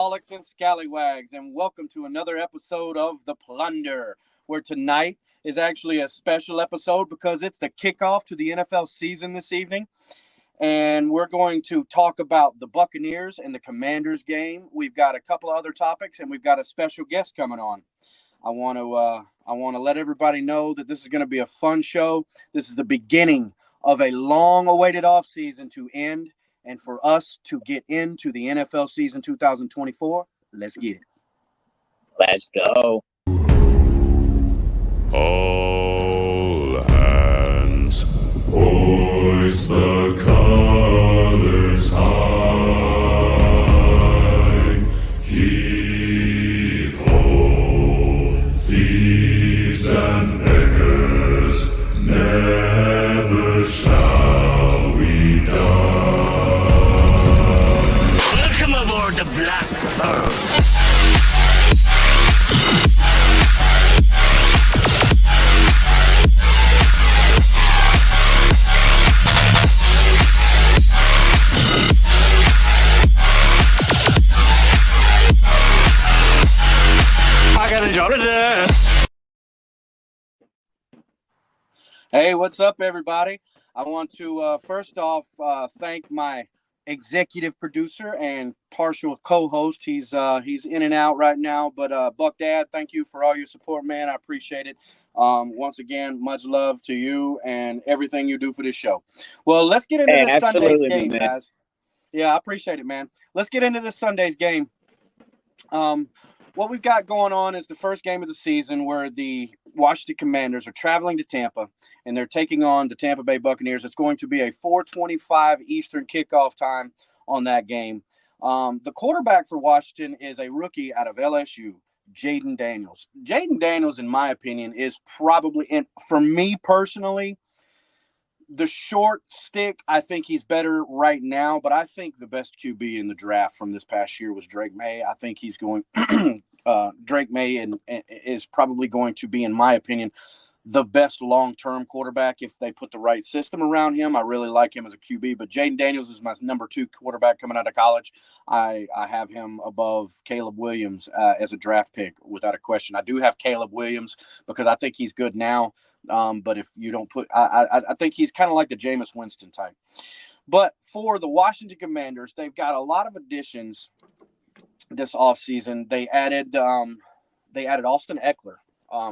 Alcoholics and Scallywags, and welcome to another episode of the Plunder, where tonight is actually a special episode because it's the kickoff to the NFL season this evening, and we're going to talk about the Buccaneers and the Commanders game. We've got a couple of other topics, and we've got a special guest coming on. I want to let everybody know that this is going to be a fun show. This is the beginning of a long-awaited offseason to end. And for us to get into the NFL season 2024, let's get it. Let's go. All hands, hoist the colors high. Heave ho, thieves and beggars, never shall we die. Welcome aboard the Blackbird. I got a job to do. Hey, what's up, everybody? I want to first off thank my executive producer and partial co-host. He's in and out right now, but BucDad, thank you for all your support, man. I appreciate it. Once again, much love to you and everything you do for this show. Well, let's get into this Sunday's game, man. Guys. Yeah, I appreciate it, man. Let's get into this Sunday's game. What we've got going on is the first game of the season where the Washington Commanders are traveling to Tampa, and they're taking on the Tampa Bay Buccaneers. It's going to be a 4:25 Eastern kickoff time on that game. The quarterback for Washington is a rookie out of LSU, Jaden Daniels. Jaden Daniels, in my opinion, is probably, and for me personally, the short stick, I think he's better right now, but I think the best QB in the draft from this past year was Drake May. I think he's going Drake May and is probably going to be, in my opinion, the best long-term quarterback if they put the right system around him. I really like him as a QB, but Jaden Daniels is my number 2 quarterback coming out of college. I have him above Caleb Williams as a draft pick without a question. I do have Caleb Williams because I think he's good now, but if you don't put – I think he's kind of like the Jameis Winston type. But for the Washington Commanders, they've got a lot of additions this offseason. They added Austin Eckler.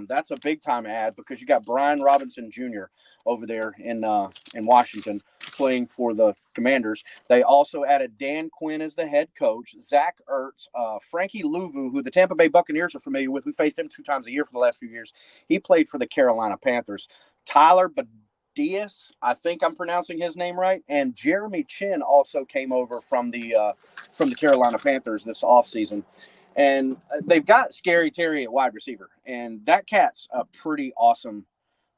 That's a big time ad because you got Brian Robinson Jr. over there in Washington playing for the Commanders. They also added Dan Quinn as the head coach, Zach Ertz, Frankie Louvu, who the Tampa Bay Buccaneers are familiar with. We faced him 2 times a year for the last few years. He played for the Carolina Panthers. Tyler Badias, I think I'm pronouncing his name right, and Jeremy Chin also came over from the Carolina Panthers this offseason. And they've got Scary Terry at wide receiver, and that cat's a pretty awesome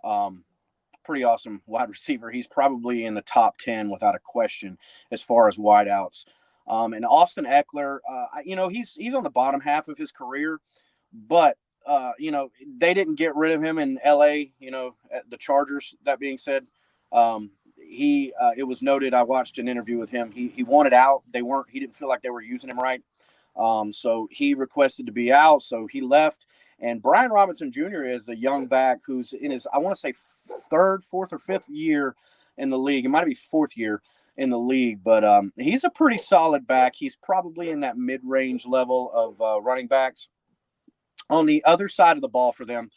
wide receiver. He's probably in the top 10 without a question as far as wideouts. And Austin Eckler, he's on the bottom half of his career, but they didn't get rid of him in L.A. At the Chargers. That being said, it was noted. I watched an interview with him. He wanted out. He didn't feel like they were using him right. So he requested to be out, so he left. And Brian Robinson Jr. is a young back who's in his, I want to say, 3rd, 4th, or 5th year in the league. It might be 4th year in the league, but he's a pretty solid back. He's probably in that mid-range level of running backs. On the other side of the ball for them,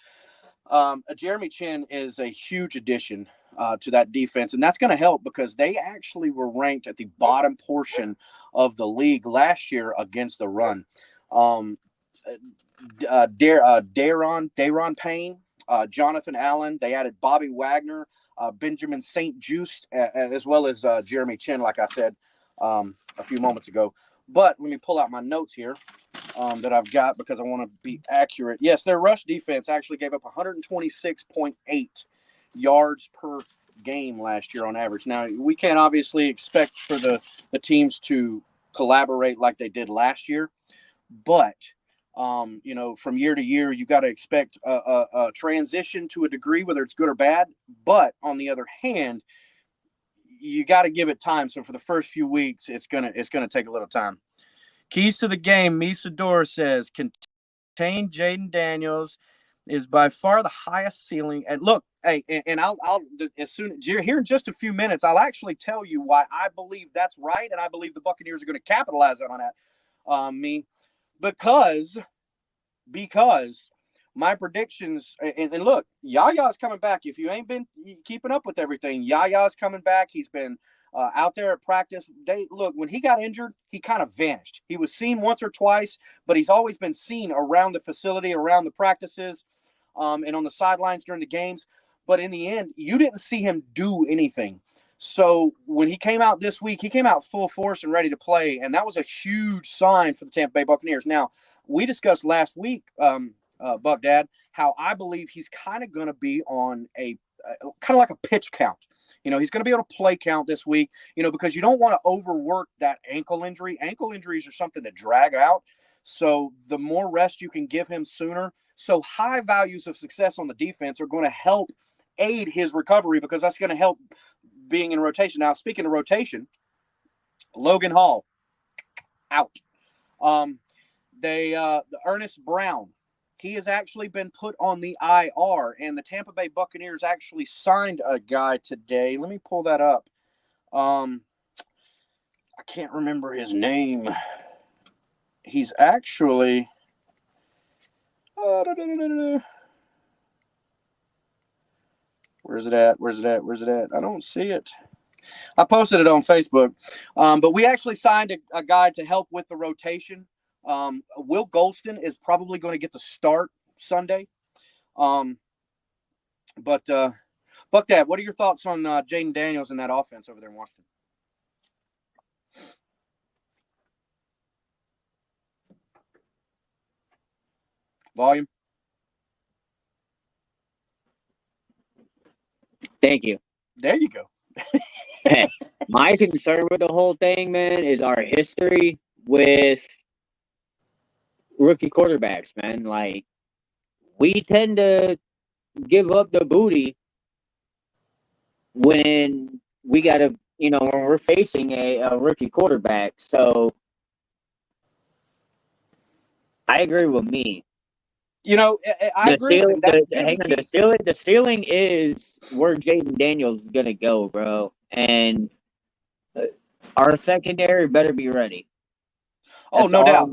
Jeremy Chin is a huge addition to that defense, and that's going to help because they actually were ranked at the bottom portion of the league last year against the run. Daron Payne, Jonathan Allen, they added Bobby Wagner, Benjamin St. Juste, as well as Jeremy Chin, like I said a few moments ago. But let me pull out my notes here that I've got because I want to be accurate. Yes, their rush defense actually gave up 126.8 yards per game last year on average. Now, we can't obviously expect for the teams to collaborate like they did last year, but from year to year, you got to expect a transition to a degree, whether it's good or bad. But on the other hand, you got to give it time. So for the first few weeks, it's gonna take a little time. Keys to the game, Misador says, contain Jaden Daniels is by far the highest ceiling. And look, hey, and I'll as soon here in just a few minutes, I'll actually tell you why I believe that's right, and I believe the Buccaneers are going to capitalize on that. Because my predictions, and look, Yaya's coming back. If you ain't been keeping up with everything, Yaya's coming back. He's been out there at practice. Look, when he got injured, he kind of vanished. He was seen once or twice, but he's always been seen around the facility, around the practices, and on the sidelines during the games. But in the end, you didn't see him do anything. So when he came out this week, he came out full force and ready to play, and that was a huge sign for the Tampa Bay Buccaneers. Now, we discussed last week, BucDad, how I believe he's kind of going to be on a kind of like a pitch count. He's going to be able to play count this week, because you don't want to overwork that ankle injury. Ankle injuries are something that drag out. So the more rest you can give him sooner. So high values of success on the defense are going to help aid his recovery, because that's going to help being in rotation. Now, speaking of rotation, Logan Hall out. The Ernest Brown, he has actually been put on the IR, and the Tampa Bay Buccaneers actually signed a guy today. Let me pull that up. I can't remember his name. He's actually Where's it at? I don't see it. I posted it on Facebook. But we actually signed a guy to help with the rotation. Will Golston is probably going to get the start Sunday. But BucDad, what are your thoughts on Jaden Daniels and that offense over there in Washington? Volume. Thank you. There you go. My concern with the whole thing, man, is our history with rookie quarterbacks, man. Like, we tend to give up the booty when we got to, when we're facing a rookie quarterback. So I agree with me. I agree. The ceiling is where Jaden Daniels is gonna go, bro, and our secondary better be ready. Oh, no doubt,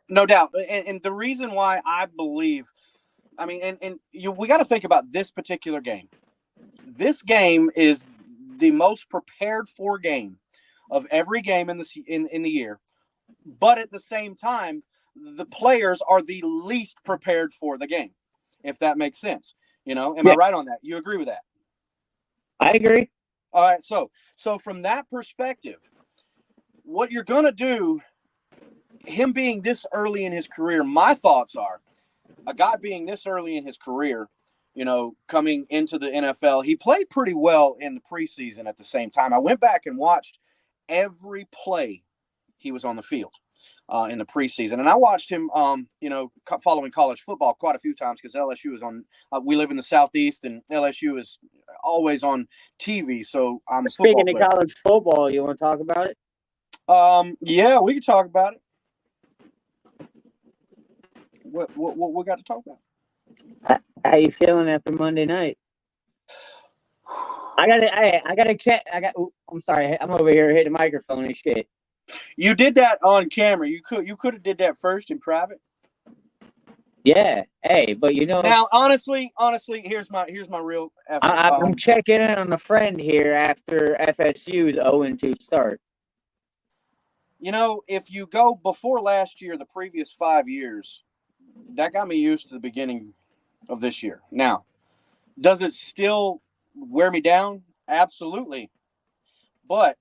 no doubt. And the reason why I believe, we got to think about this particular game. This game is the most prepared for game of every game in the year, but at the same time, the players are the least prepared for the game, if that makes sense. Am I right on that? You agree with that? I agree. All right. So from that perspective, what you're going to do, him being this early in his career, my thoughts are, a guy being this early in his career, coming into the NFL, he played pretty well in the preseason at the same time. I went back and watched every play he was on the field. In the preseason, and I watched him, following college football quite a few times, because LSU is on. We live in the Southeast, and LSU is always on TV. So I'm speaking of college football. You want to talk about it? Yeah, we can talk about it. What we got to talk about? How you feeling after Monday night? I gotta check. I'm sorry. I'm over here hitting the microphone and shit. You did that on camera. You could have did that first in private. Yeah. Hey, but Now, honestly, here's my real effort. I'm checking in on a friend here after FSU's 0-2 start. If you go before last year, the previous 5 years, that got me used to the beginning of this year. Now, does it still wear me down? Absolutely. But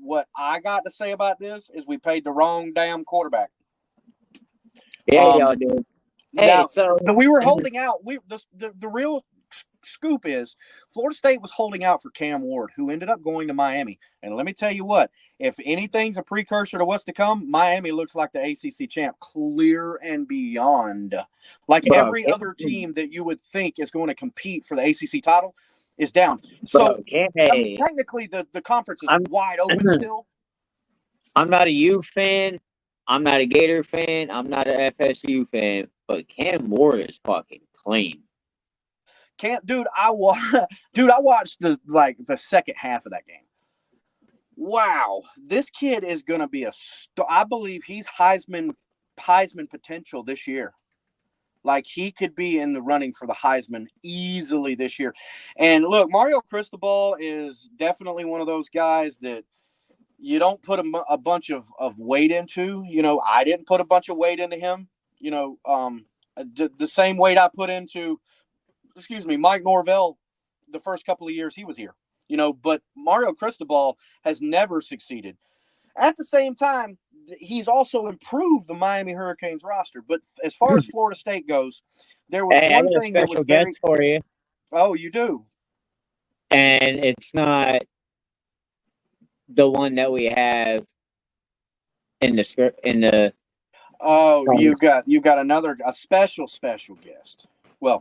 what I got to say about this is we paid the wrong damn quarterback. Yeah, y'all did. Hey, so we were holding out. The real scoop is Florida State was holding out for Cam Ward, who ended up going to Miami. And let me tell you what, if anything's a precursor to what's to come, Miami looks like the ACC champ, clear and beyond. Like every other team that you would think is going to compete for the ACC title is down. So, technically, the conference is wide open still. I'm not a U fan, I'm not a Gator fan. I'm not an FSU fan. But Cam Moore is fucking clean. Dude, I watched the second half of that game. Wow, this kid is going to be a star. I believe he's Heisman potential this year. Like, he could be in the running for the Heisman easily this year. And look, Mario Cristobal is definitely one of those guys that you don't put a bunch of weight into. You know, I didn't put a bunch of weight into him. You know, the same weight I put into, Mike Norvell the first couple of years he was here. You know, but Mario Cristobal has never succeeded. At the same time, he's also improved the Miami Hurricanes roster. But as far as Florida State goes, there was Hey, I one got a thing that was special guest for you. Oh, you do? And it's not the one that we have in the script Oh, you got a special guest. Well,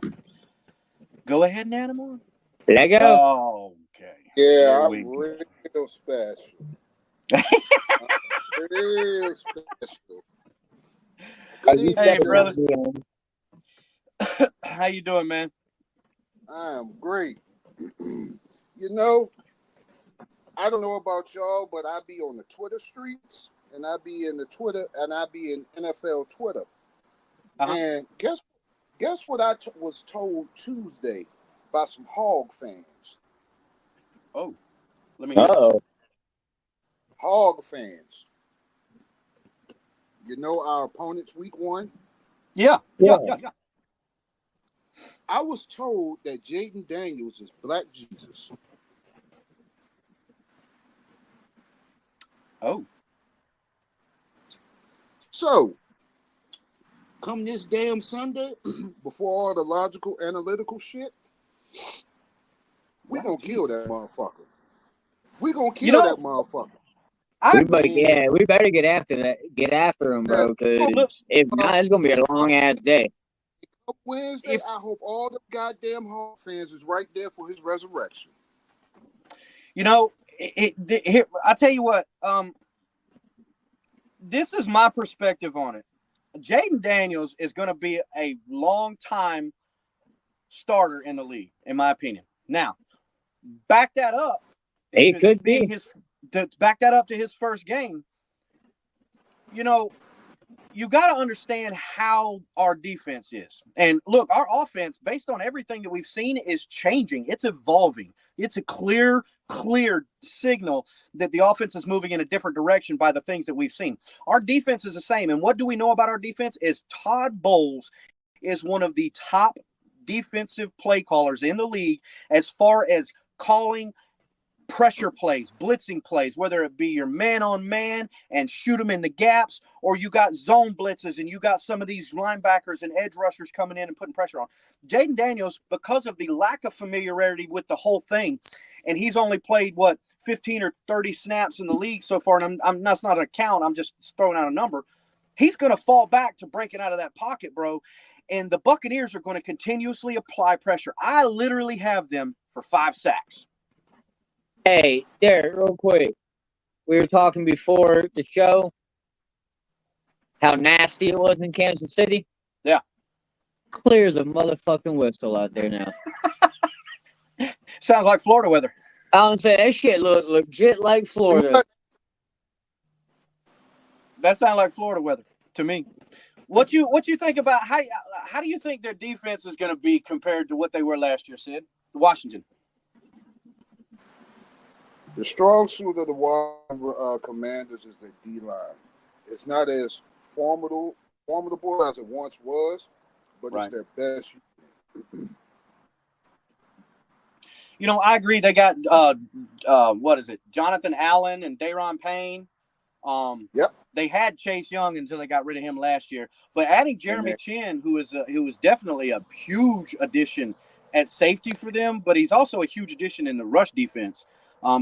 go ahead, Nanamon. Let go. Oh, okay. Yeah, I'm real special. Real special. Hey, brother. How you doing, man? I am great. You know, I don't know about y'all, but I be on the Twitter streets, and I be in NFL Twitter. Uh-huh. And guess what I was told Tuesday by some Hog fans. Oh, let me hear. Uh-oh. Hog fans. You know our opponents week 1? Yeah. I was told that Jaden Daniels is Black Jesus. Oh. So, come this damn Sunday, before all the logical, analytical shit, we gonna kill that motherfucker. We gonna kill that motherfucker. We better get after him, bro, because if not, it's gonna be a long ass day. Wednesday, I hope all the goddamn Hawk fans is right there for his resurrection. You know, here, I tell you what, this is my perspective on it. Jaden Daniels is going to be a long-time starter in the league, in my opinion. Now, back that up. It could be. Back that up to his first game. You know, you got to understand how our defense is. And look, our offense, based on everything that we've seen, is changing. It's evolving. It's a clear signal that the offense is moving in a different direction by the things that we've seen. Our defense is the same. And what do we know about our defense is Todd Bowles is one of the top defensive play callers in the league as far as calling pressure plays, blitzing plays, whether it be your man-on-man and shoot them in the gaps, or you got zone blitzes and you got some of these linebackers and edge rushers coming in and putting pressure on. Jaden Daniels, because of the lack of familiarity with the whole thing, and he's only played, 15 or 30 snaps in the league so far, and that's not a count, I'm just throwing out a number, he's going to fall back to breaking out of that pocket, bro, and the Buccaneers are going to continuously apply pressure. I literally have them for 5 sacks. Hey, Derek, real quick. We were talking before the show how nasty it was in Kansas City. Yeah. Clear as a motherfucking whistle out there now. Sounds like Florida weather. I was saying that shit look legit like Florida. That sounds like Florida weather to me. What you think about how do you think their defense is going to be compared to what they were last year, Sid? Washington. The strong suit of the Washington Commanders is the D-line. It's not as formidable as it once was, but It's their best unit. You know, I agree. They got Jonathan Allen and Daron Payne. Yep. They had Chase Young until they got rid of him last year. But adding Jeremy Chin, who is definitely a huge addition at safety for them, but he's also a huge addition in the rush defense.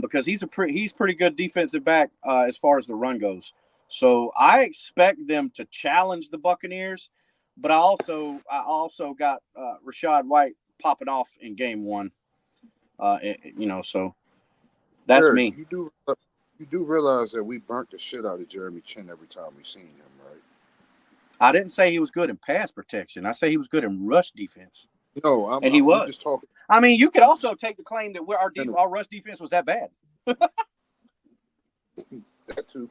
Because he's pretty good defensive back as far as the run goes. So I expect them to challenge the Buccaneers, but I also got Rachaad White popping off in game 1. So that's Eric, me. You do realize that we burnt the shit out of Jeremy Chin every time we seen him, I didn't say he was good in pass protection. I say he was good in rush defense. No, And he was. just talking. I mean, you could also take the claim that our rush defense was that bad. That too.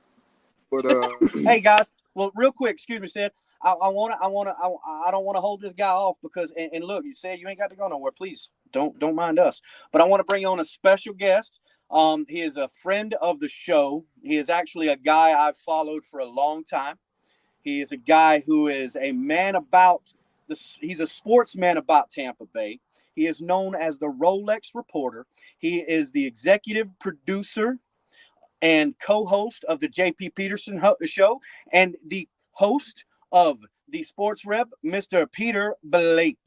But Hey guys, well, real quick, excuse me, Sid. I don't want to hold this guy off because and look, you said you ain't got to go nowhere. Please don't mind us. But I want to bring on a special guest. He is a friend of the show. He is actually a guy I've followed for a long time. He is a guy who is a man about he's a sportsman about Tampa Bay. He is known as the Rolex Reporter. He is the executive producer and co-host of the JP Peterson Show and the host of the Sports Rep, Mr. Peter Blake.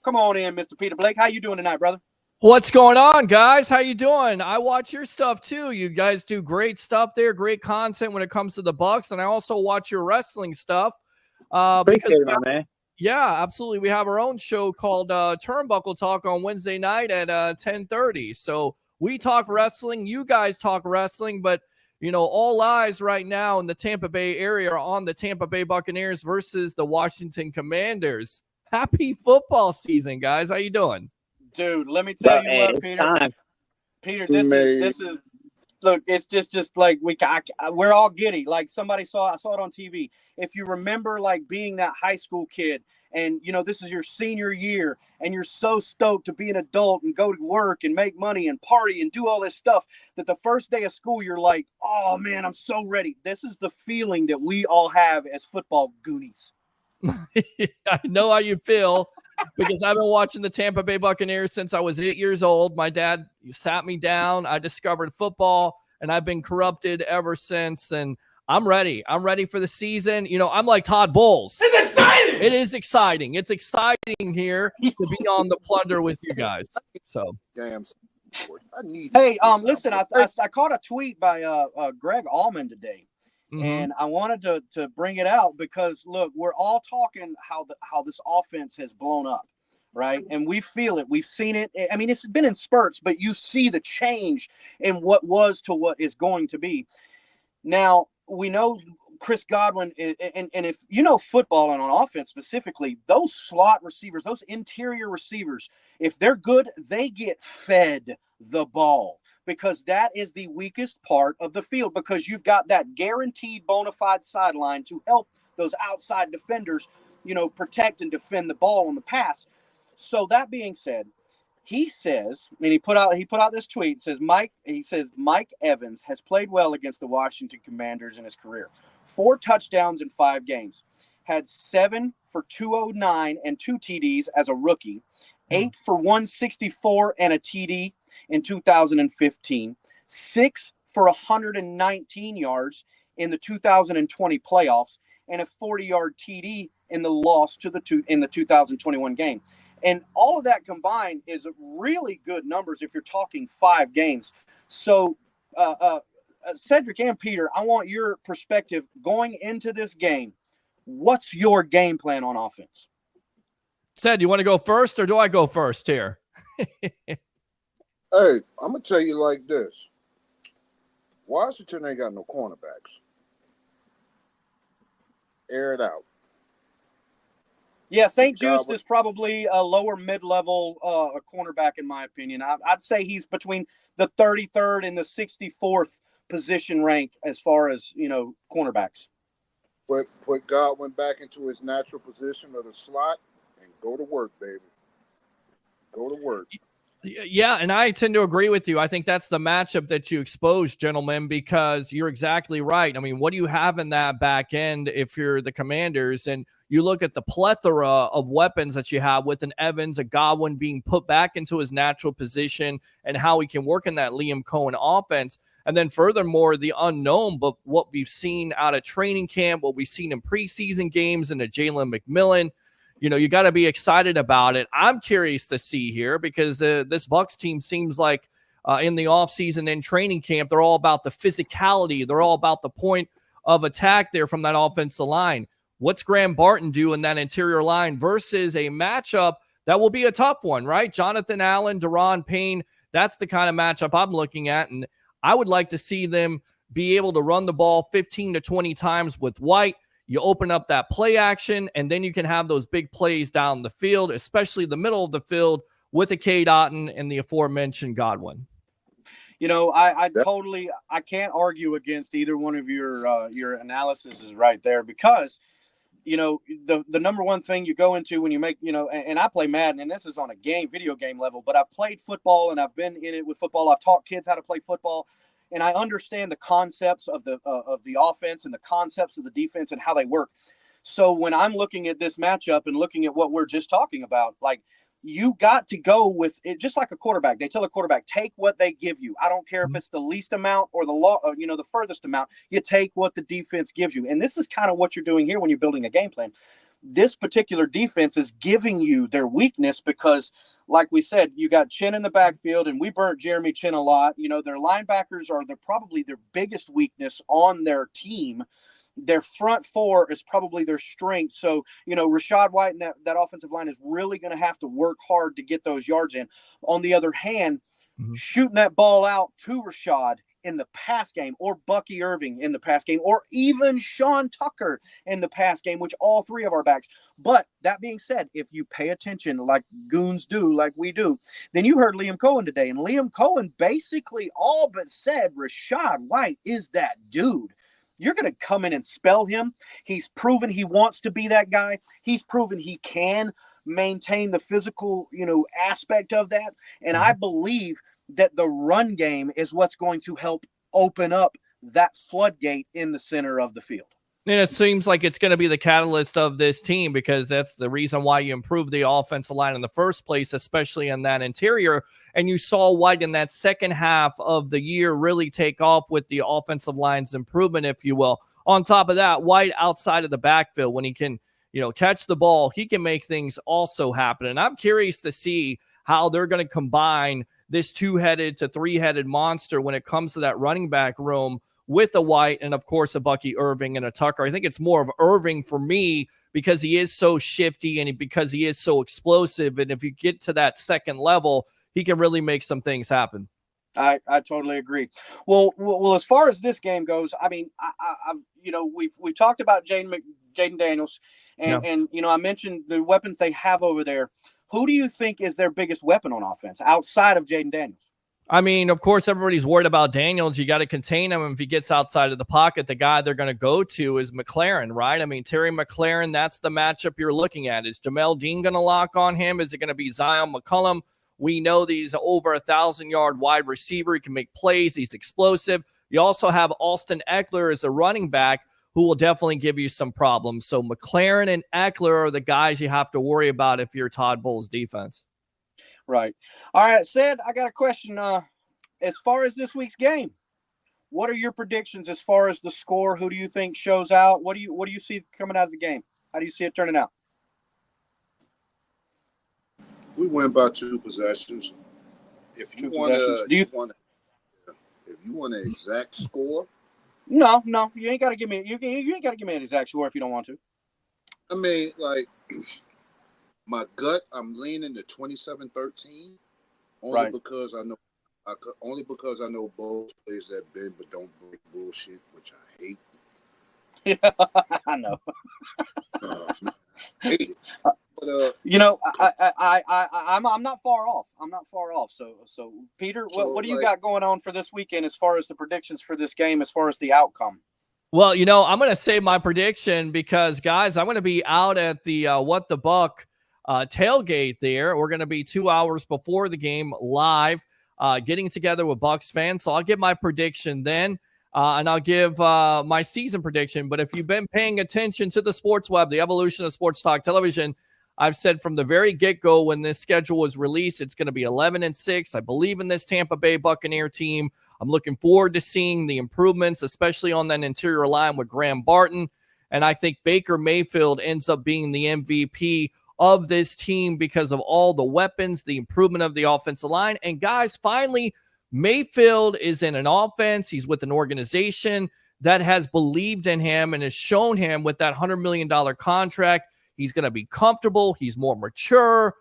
Come on in, Mr. Peter Blake. How you doing tonight, brother? What's going on, guys? How you doing? I watch your stuff too. You guys do great stuff there, great content when it comes to the Bucks, and I also watch your wrestling stuff. Appreciate it, my man. Yeah, absolutely. We have our own show called Turnbuckle Talk on Wednesday night at 10:30. So we talk wrestling. You guys talk wrestling, but you know, all eyes right now in the Tampa Bay area are on the Tampa Bay Buccaneers versus the Washington Commanders. Happy football season, guys. How you doing? Dude, let me tell you what, it's Peter. time. Peter, this is look, it's just like we're all giddy. Like I saw it on TV. If you remember, like being that high school kid, and you know this is your senior year, and you're so stoked to be an adult and go to work and make money and party and do all this stuff, that the first day of school you're like, oh man, I'm so ready. This is the feeling that we all have as football goonies. I know how you feel because I've been watching the Tampa Bay Buccaneers since I was 8 years old. My dad sat me down. I discovered football, and I've been corrupted ever since. And I'm ready. I'm ready for the season. You know, I'm like Todd Bowles. It's exciting! It is exciting. It's exciting here to be on the Plunder with you guys. So, damn. I need. Hey, listen, I caught a tweet by Greg Allman today. mm-hmm. And I wanted to bring it out because look, we're all talking how this offense has blown up, right? And we feel it. We've seen it. I mean, it's been in spurts, but you see the change in what was to what is going to be. Now, we know Chris Godwin, and if you know football and on offense specifically, those slot receivers, those interior receivers, if they're good, they get fed the ball. Because that is the weakest part of the field, because you've got that guaranteed bona fide sideline to help those outside defenders, you know, protect and defend the ball on the pass. So that being said, he says, and he put out this tweet, says Mike Evans has played well against the Washington Commanders in his career. 4 touchdowns in 5 games, had 7 for 209 and 2 TDs as a rookie, 8 for 164 and a TD in 2015, 6 for 119 yards in the 2020 playoffs, and a 40-yard TD in the loss in the 2021 game. And all of that combined is really good numbers if you're talking 5 games. So, Cedric and Peter, I want your perspective going into this game. What's your game plan on offense? Said, you want to go first or do I go first here? Hey, I'm going to tell you like this. Washington ain't got no cornerbacks. Air it out. Yeah, St. Just is probably a lower mid-level cornerback in my opinion. I'd say he's between the 33rd and the 64th position rank as far as, you know, cornerbacks. But put Godwin back into his natural position of the slot and go to work, baby. Go to work. Yeah, and I tend to agree with you. I think that's the matchup that you exposed, gentlemen, because you're exactly right. I mean, what do you have in that back end if you're the Commanders? And you look at the plethora of weapons that you have with an Evans, a Godwin being put back into his natural position and how he can work in that Liam Cohen offense. And then furthermore, the unknown, but what we've seen out of training camp, what we've seen in preseason games and a Jalen McMillan. You know, you got to be excited about it. I'm curious to see here because this Bucs team seems like in the offseason and training camp, they're all about the physicality. They're all about the point of attack there from that offensive line. What's Graham Barton do in that interior line versus a matchup that will be a tough one, right? Jonathan Allen, Deron Payne, that's the kind of matchup I'm looking at. And I would like to see them be able to run the ball 15 to 20 times with White. You open up that play action, and then you can have those big plays down the field, especially the middle of the field with a K. Dotton and the aforementioned Godwin. You know, I can't argue against either one of your analysis is right there, because you know, the number one thing you go into when you make, you know, and I play Madden, and this is on a video game level, but I've played football and I've been in it with football. I've taught kids how to play football, and I understand the concepts of the offense and the concepts of the defense and how they work. So when I'm looking at this matchup and looking at what we're just talking about, like, you got to go with it, just like a quarterback. They tell a quarterback, take what they give you. I don't care if it's the least amount or the furthest amount. You take what the defense gives you. And this is kind of what you're doing here when you're building a game plan. This particular defense is giving you their weakness because, like we said, you got Chin in the backfield, and we burnt Jeremy Chin a lot. You know, their linebackers are probably their biggest weakness on their team. Their front four is probably their strength. So, you know, Rachaad White and that offensive line is really going to have to work hard to get those yards in. On the other hand, shooting that ball out to Rachaad in the pass game, or Bucky Irving in the pass game, or even Sean Tucker in the pass game, which all three of our backs. But that being said, if you pay attention like goons do, like we do, then you heard Liam Cohen today. And Liam Cohen basically all but said Rachaad White is that dude. You're going to come in and spell him. He's proven he wants to be that guy. He's proven he can maintain the physical, you know, aspect of that. And I believe that the run game is what's going to help open up that floodgate in the center of the field. And it seems like it's going to be the catalyst of this team, because that's the reason why you improved the offensive line in the first place, especially in that interior. And you saw White in that second half of the year really take off with the offensive line's improvement, if you will. On top of that, White outside of the backfield, when he can, you know, catch the ball, he can make things also happen. And I'm curious to see how they're going to combine this two-headed to three-headed monster when it comes to that running back room, with a White and, of course, a Bucky Irving and a Tucker. I think it's more of Irving for me because he is so shifty and because he is so explosive. And if you get to that second level, he can really make some things happen. I totally agree. Well, as far as this game goes, I mean, I you know, we've talked about Jaden Daniels, and you know, I mentioned the weapons they have over there. Who do you think is their biggest weapon on offense outside of Jaden Daniels? I mean, of course, everybody's worried about Daniels. You got to contain him. If he gets outside of the pocket, the guy they're going to go to is McLaren, right? I mean, Terry McLaren, that's the matchup you're looking at. Is Jamel Dean going to lock on him? Is it going to be Zion McCollum? We know that he's over 1,000-yard wide receiver. He can make plays. He's explosive. You also have Austin Eckler as a running back who will definitely give you some problems. So McLaren and Eckler are the guys you have to worry about if you're Todd Bowles' defense. Right. All right, Sid, I got a question. As far as this week's game, what are your predictions as far as the score? Who do you think shows out? What do you see coming out of the game? How do you see it turning out? We win by 2 possessions. If you want an exact score, no, you ain't got to give me. You ain't got to give me an exact score if you don't want to. I mean, like, my gut, I'm leaning to 27-13, only because I know Bowles plays that bend but don't break bullshit, which I hate. Yeah, I know. Hate it. But, you know, I'm not far off. So Peter, what do you got going on for this weekend as far as the predictions for this game, as far as the outcome? Well, you know, I'm going to say my prediction because, guys, I'm going to be out at the What the Buck tailgate there. We're going to be 2 hours before the game live, getting together with Bucks fans. So I'll give my prediction then, and I'll give my season prediction. But if you've been paying attention to the sports web, the evolution of sports talk television, I've said from the very get-go when this schedule was released, it's going to be 11-6. I believe in this Tampa Bay Buccaneer team. I'm looking forward to seeing the improvements, especially on that interior line with Graham Barton. And I think Baker Mayfield ends up being the MVP of this team because of all the weapons, the improvement of the offensive line. And guys, finally, Mayfield is in an offense. He's with an organization that has believed in him and has shown him with that $100 million contract. He's going to be comfortable. He's more mature.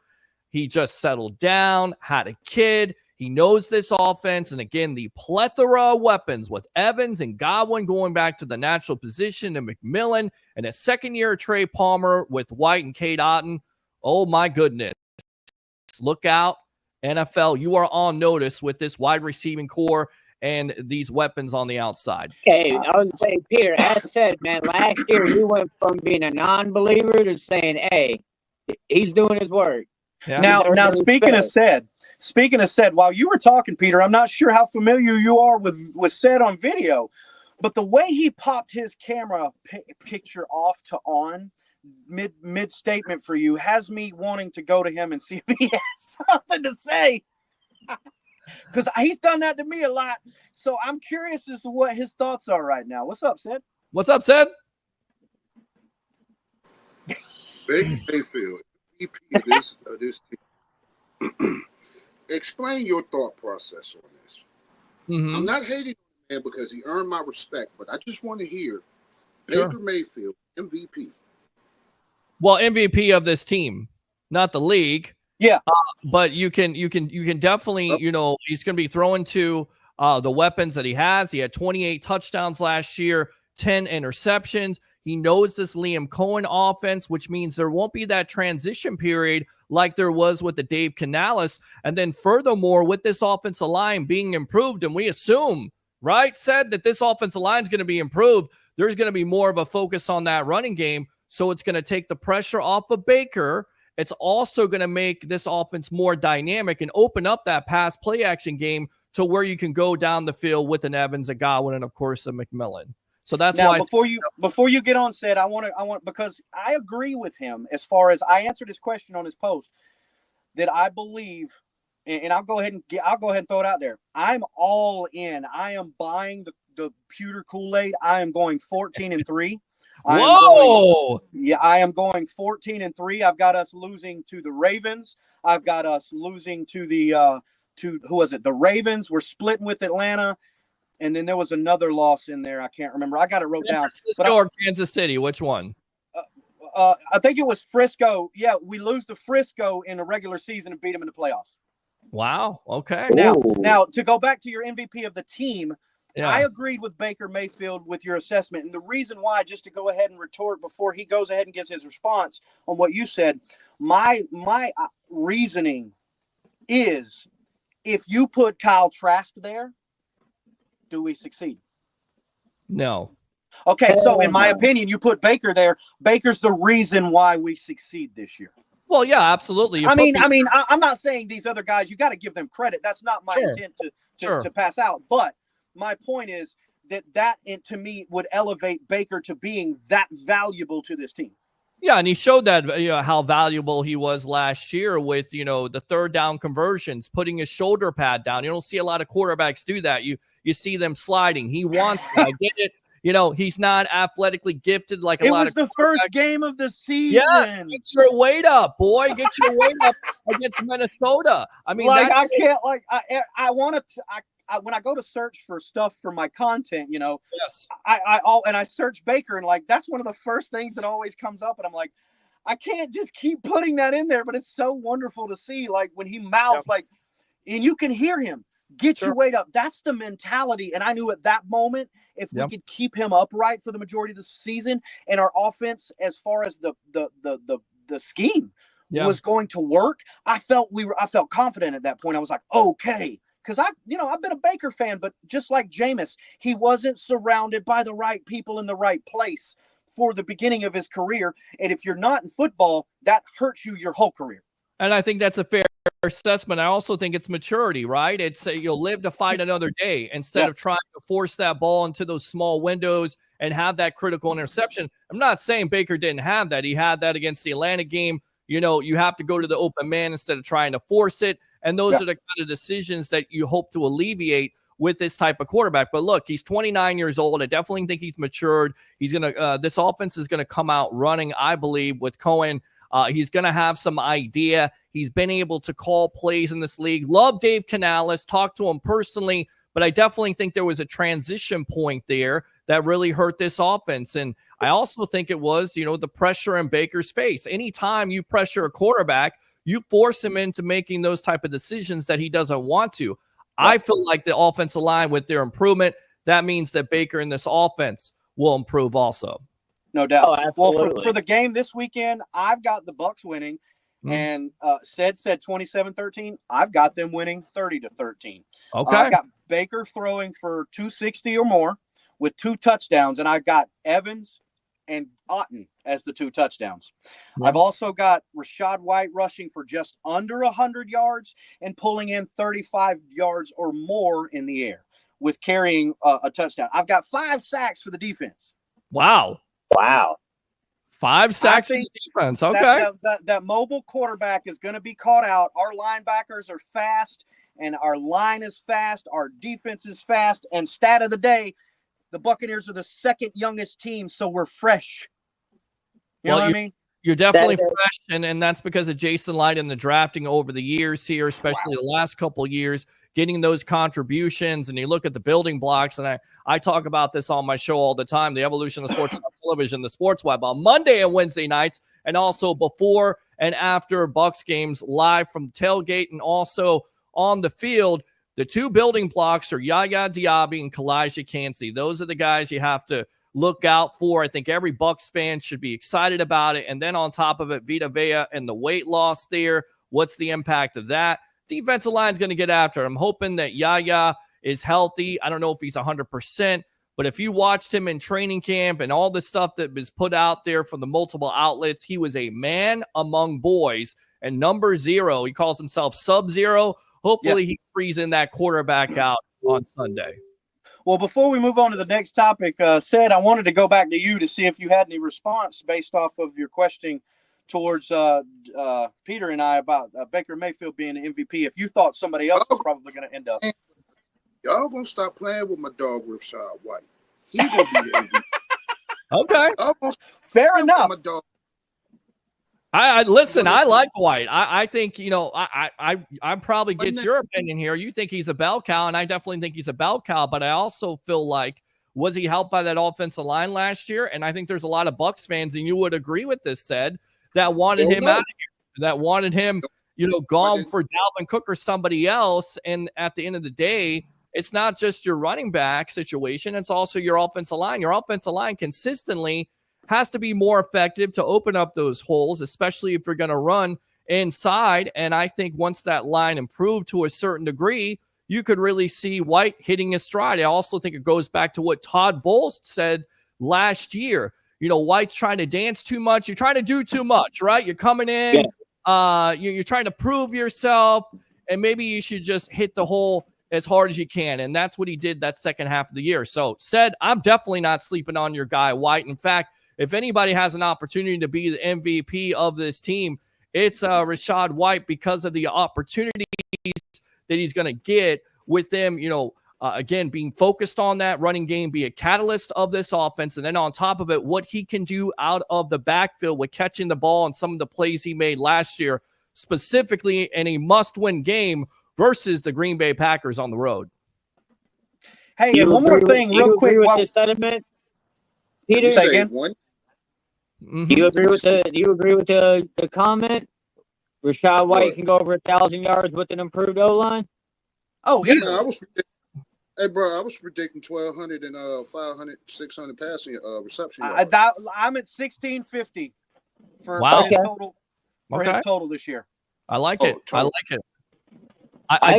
He just settled down, had a kid. He knows this offense. And again, the plethora of weapons with Evans and Godwin going back to the natural position and McMillan and a second year of Trey Palmer with White and Cade Otton. Oh, my goodness. Look out, NFL. You are on notice with this wide receiving core and these weapons on the outside. Okay, I was saying, Peter, as said, man, last year we went from being a non-believer to saying, hey, he's doing his work. Yeah. Now, speaking of said, while you were talking, Peter, I'm not sure how familiar you are with said on video, but the way he popped his camera picture off to on mid statement for you has me wanting to go to him and see if he has something to say. Because he's done that to me a lot. So I'm curious as to what his thoughts are right now. What's up, Sid? What's up, Sid? Baker Mayfield, EP of this team. Explain your thought process on this. Mm-hmm. I'm not hating the man because he earned my respect, but I just want to hear Sure. Baker Mayfield, MVP. Well, MVP of this team, not the league. Yeah. But you can definitely, he's going to be throwing to the weapons that he has. He had 28 touchdowns last year, 10 interceptions. He knows this Liam Cohen offense, which means there won't be that transition period like there was with the Dave Canales. And then furthermore, with this offensive line being improved, and we assume, right, said that this offensive line is going to be improved, there's going to be more of a focus on that running game. So it's going to take the pressure off of Baker. It's also going to make this offense more dynamic and open up that pass play action game to where you can go down the field with an Evans, a Godwin, and of course a McMillan. So that's now, why before you get on, said I want because I agree with him as far as I answered his question on his post that I believe, and I'll go ahead and throw it out there. I'm all in. I am buying the pewter Kool-Aid. I am going 14-3. Whoa! I am going 14-3. I've got us losing to the Ravens. I've got us losing to the who was it? The Ravens. We're splitting with Atlanta, and then there was another loss in there. I can't remember. I got it wrote down. Francisco or Kansas City? Which one? I think it was Frisco. Yeah, we lose to Frisco in the regular season and beat them in the playoffs. Wow. Okay. Now to go back to your MVP of the team. Yeah. I agreed with Baker Mayfield with your assessment. And the reason why, just to go ahead and retort before he goes ahead and gives his response on what you said, my reasoning is if you put Kyle Trask there, do we succeed? No. Okay, so in my opinion, you put Baker there. Baker's the reason why we succeed this year. Well, yeah, absolutely. I'm not saying these other guys, you got to give them credit. That's not my intent to pass out. But my point is that to me would elevate Baker to being that valuable to this team. Yeah, and he showed that how valuable he was last year with the third down conversions, putting his shoulder pad down. You don't see a lot of quarterbacks do that. You see them sliding. He wants to. I get it. He's not athletically gifted like a lot of. It was the first game of the season. Yes, get your weight up, boy. Get your weight up against Minnesota. I mean, I can't I want to. When I go to search for stuff for my content, yes, I search Baker and that's one of the first things that always comes up, and I'm like, I can't just keep putting that in there, but it's so wonderful to see when he mouths and you can hear him. Get your weight up. That's the mentality, and I knew at that moment if we could keep him upright for the majority of the season, and our offense, as far as the scheme was going to work, I felt confident at that point. I was like, okay. Because I've been a Baker fan, but just like Jameis, he wasn't surrounded by the right people in the right place for the beginning of his career. And if you're not in football, that hurts you your whole career. And I think that's a fair assessment. I also think it's maturity, right? It's you'll live to fight another day instead of trying to force that ball into those small windows and have that critical interception. I'm not saying Baker didn't have that. He had that against the Atlanta game. You have to go to the open man instead of trying to force it. And those are the kind of decisions that you hope to alleviate with this type of quarterback. But look, he's 29 years old. I definitely think he's matured. He's going to, this offense is going to come out running, I believe, with Cohen. He's going to have some idea. He's been able to call plays in this league. Love Dave Canales, talked to him personally, but I definitely think there was a transition point there that really hurt this offense. And I also think it was, the pressure in Baker's face. Anytime you pressure a quarterback, you force him into making those type of decisions that he doesn't want to. I feel like the offensive line with their improvement, that means that Baker in this offense will improve also. No doubt. Oh, absolutely. Well, for the game this weekend, I've got the Bucs winning, and said 27-13. I've got them winning 30-13. Okay. I've got Baker throwing for 260 or more with 2 touchdowns, and I've got Evans and Otten as the 2 touchdowns. I've also got Rachaad White rushing for just under 100 yards and pulling in 35 yards or more in the air with carrying a touchdown. I've got 5 sacks for the defense. Wow. 5 sacks in the defense. Okay. That mobile quarterback is going to be caught out. Our linebackers are fast, and our line is fast. Our defense is fast. And stat of the day, the Buccaneers are the 2nd youngest team, so we're fresh. You know what I mean? You're definitely fresh, and that's because of Jason Light and the drafting over the years here, especially the last couple of years, getting those contributions. And you look at the building blocks, and I talk about this on my show all the time, the evolution of sports television, the Sports Web, on Monday and Wednesday nights, and also before and after Bucs games live from tailgate and also on the field. The 2 building blocks are Yaya Diaby and Kalijah Kancey. Those are the guys you have to look out for. I think every Bucs fan should be excited about it. And then on top of it, Vita Vea and the weight loss there. What's the impact of that? Defensive line is going to get after it. I'm hoping that Yaya is healthy. I don't know if he's 100%, but if you watched him in training camp and all the stuff that was put out there from the multiple outlets, he was a man among boys. And number 0, he calls himself Sub-Zero. Hopefully he's freezing that quarterback out on Sunday. Well, before we move on to the next topic, Sid, I wanted to go back to you to see if you had any response based off of your questioning towards Peter and I about Baker Mayfield being the MVP. If you thought somebody else was probably going to end up. Y'all going to stop playing with my dog, Rachaad White. He's going to be the Okay. MVP. Fair enough. My dog. I listen. I like White. I think I probably get your opinion here. You think he's a bell cow, and I definitely think he's a bell cow. But I also feel like, was he helped by that offensive line last year? And I think there's a lot of Bucs fans, and you would agree with this, said, that wanted him out of here, that wanted him, gone for Dalvin Cook or somebody else. And at the end of the day, it's not just your running back situation; it's also your offensive line. Your offensive line consistently has to be more effective to open up those holes, especially if you're going to run inside. And I think once that line improved to a certain degree, you could really see White hitting his stride. I also think it goes back to what Todd Bowles said last year. White's trying to dance too much. You're trying to do too much, right? You're coming in, you're trying to prove yourself, and maybe you should just hit the hole as hard as you can. And that's what he did that second half of the year. So, said, I'm definitely not sleeping on your guy, White. In fact, if anybody has an opportunity to be the MVP of this team, it's Rachaad White, because of the opportunities that he's going to get with them, again, being focused on that running game, be a catalyst of this offense. And then on top of it, what he can do out of the backfield with catching the ball and some of the plays he made last year, specifically in a must-win game versus the Green Bay Packers on the road. Hey, and one more thing real quick. With this sentiment, Peter? Say again? Do you agree with the comment? Rachaad White can go over 1,000 yards with an improved O-line? Oh, yeah. I was predicting 1,200 and 500, 600 passing reception yards. I'm at 1,650 for his total. His total this year. I like it. Total. I like it. I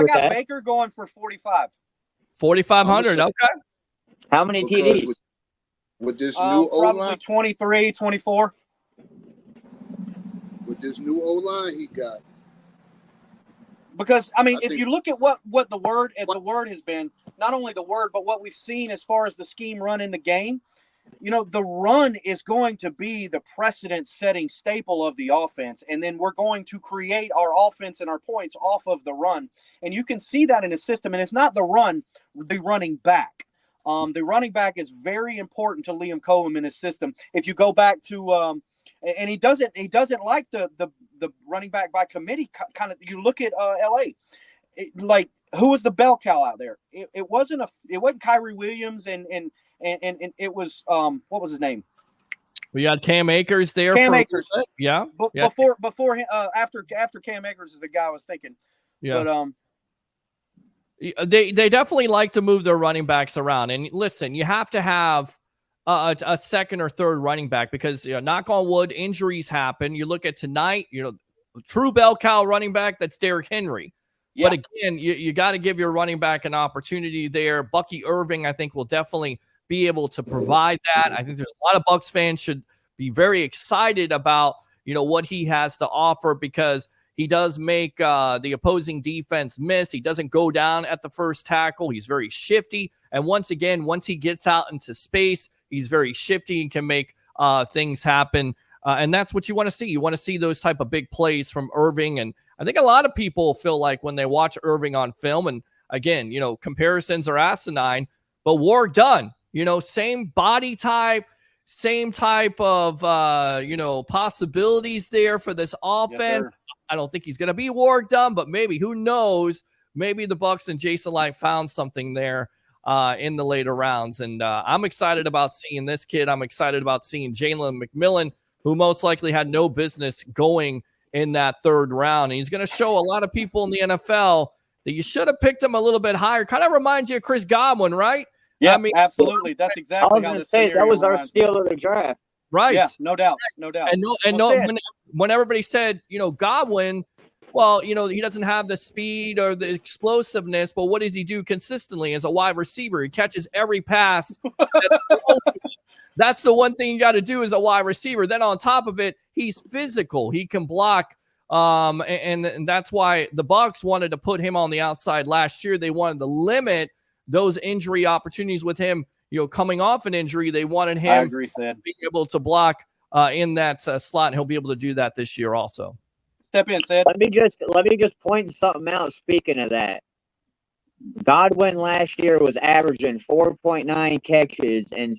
got Baker going for 45. 4,500. Okay. How many TDs? With this new O-line? Probably 23, 24. With this new O-line he got. Because, if you look at what the word has been, not only the word, but what we've seen as far as the scheme run in the game, the run is going to be the precedent-setting staple of the offense. And then we're going to create our offense and our points off of the run. And you can see that in the system. And it's not the run, the running back. The running back is very important to Liam Cohen in his system. If you go back to, and he doesn't like the running back by committee kind of. You look at LA, who was the bell cow out there? It wasn't Kyrie Williams and it was what was his name? We got Cam Akers there. Cam Akers. Yeah. Before after Cam Akers is the guy I was thinking. Yeah. But they definitely like to move their running backs around. And listen, you have to have a second or third running back because, knock on wood, injuries happen. You look at tonight, true bell cow running back, that's Derrick Henry. Yeah. But again, you got to give your running back an opportunity there. Bucky Irving, I think, will definitely be able to provide that. I think there's a lot of Bucs fans should be very excited about, what he has to offer because he does make the opposing defense miss. He doesn't go down at the first tackle. He's very shifty. And once he gets out into space, he's very shifty and can make things happen. And that's what you want to see. You want to see those type of big plays from Irving. And I think a lot of people feel like when they watch Irving on film, and again, comparisons are asinine, but Warrick Dunn, same body type, same type of, possibilities there for this offense. Yes, I don't think he's going to be Warrick Dunn, but maybe, who knows? Maybe the Bucs and Jason Light found something there in the later rounds. And I'm excited about seeing this kid. I'm excited about seeing Jalen McMillan, who most likely had no business going in that third round. And he's going to show a lot of people in the NFL that you should have picked him a little bit higher. Kind of reminds you of Chris Godwin, right? Yeah, absolutely. That's exactly how this scenario that was our steal of the draft. Right. Yeah, no doubt. When everybody said, Godwin, well, he doesn't have the speed or the explosiveness, but what does he do consistently as a wide receiver? He catches every pass. That's the one thing you got to do as a wide receiver. Then on top of it, he's physical. He can block. And that's why the Bucs wanted to put him on the outside last year. They wanted to limit those injury opportunities with him, coming off an injury. They wanted him to be able to block in that slot, and he'll be able to do that this year also. Step in, Sid. Let me just point something out. Speaking of that, Godwin last year was averaging 4.9 catches and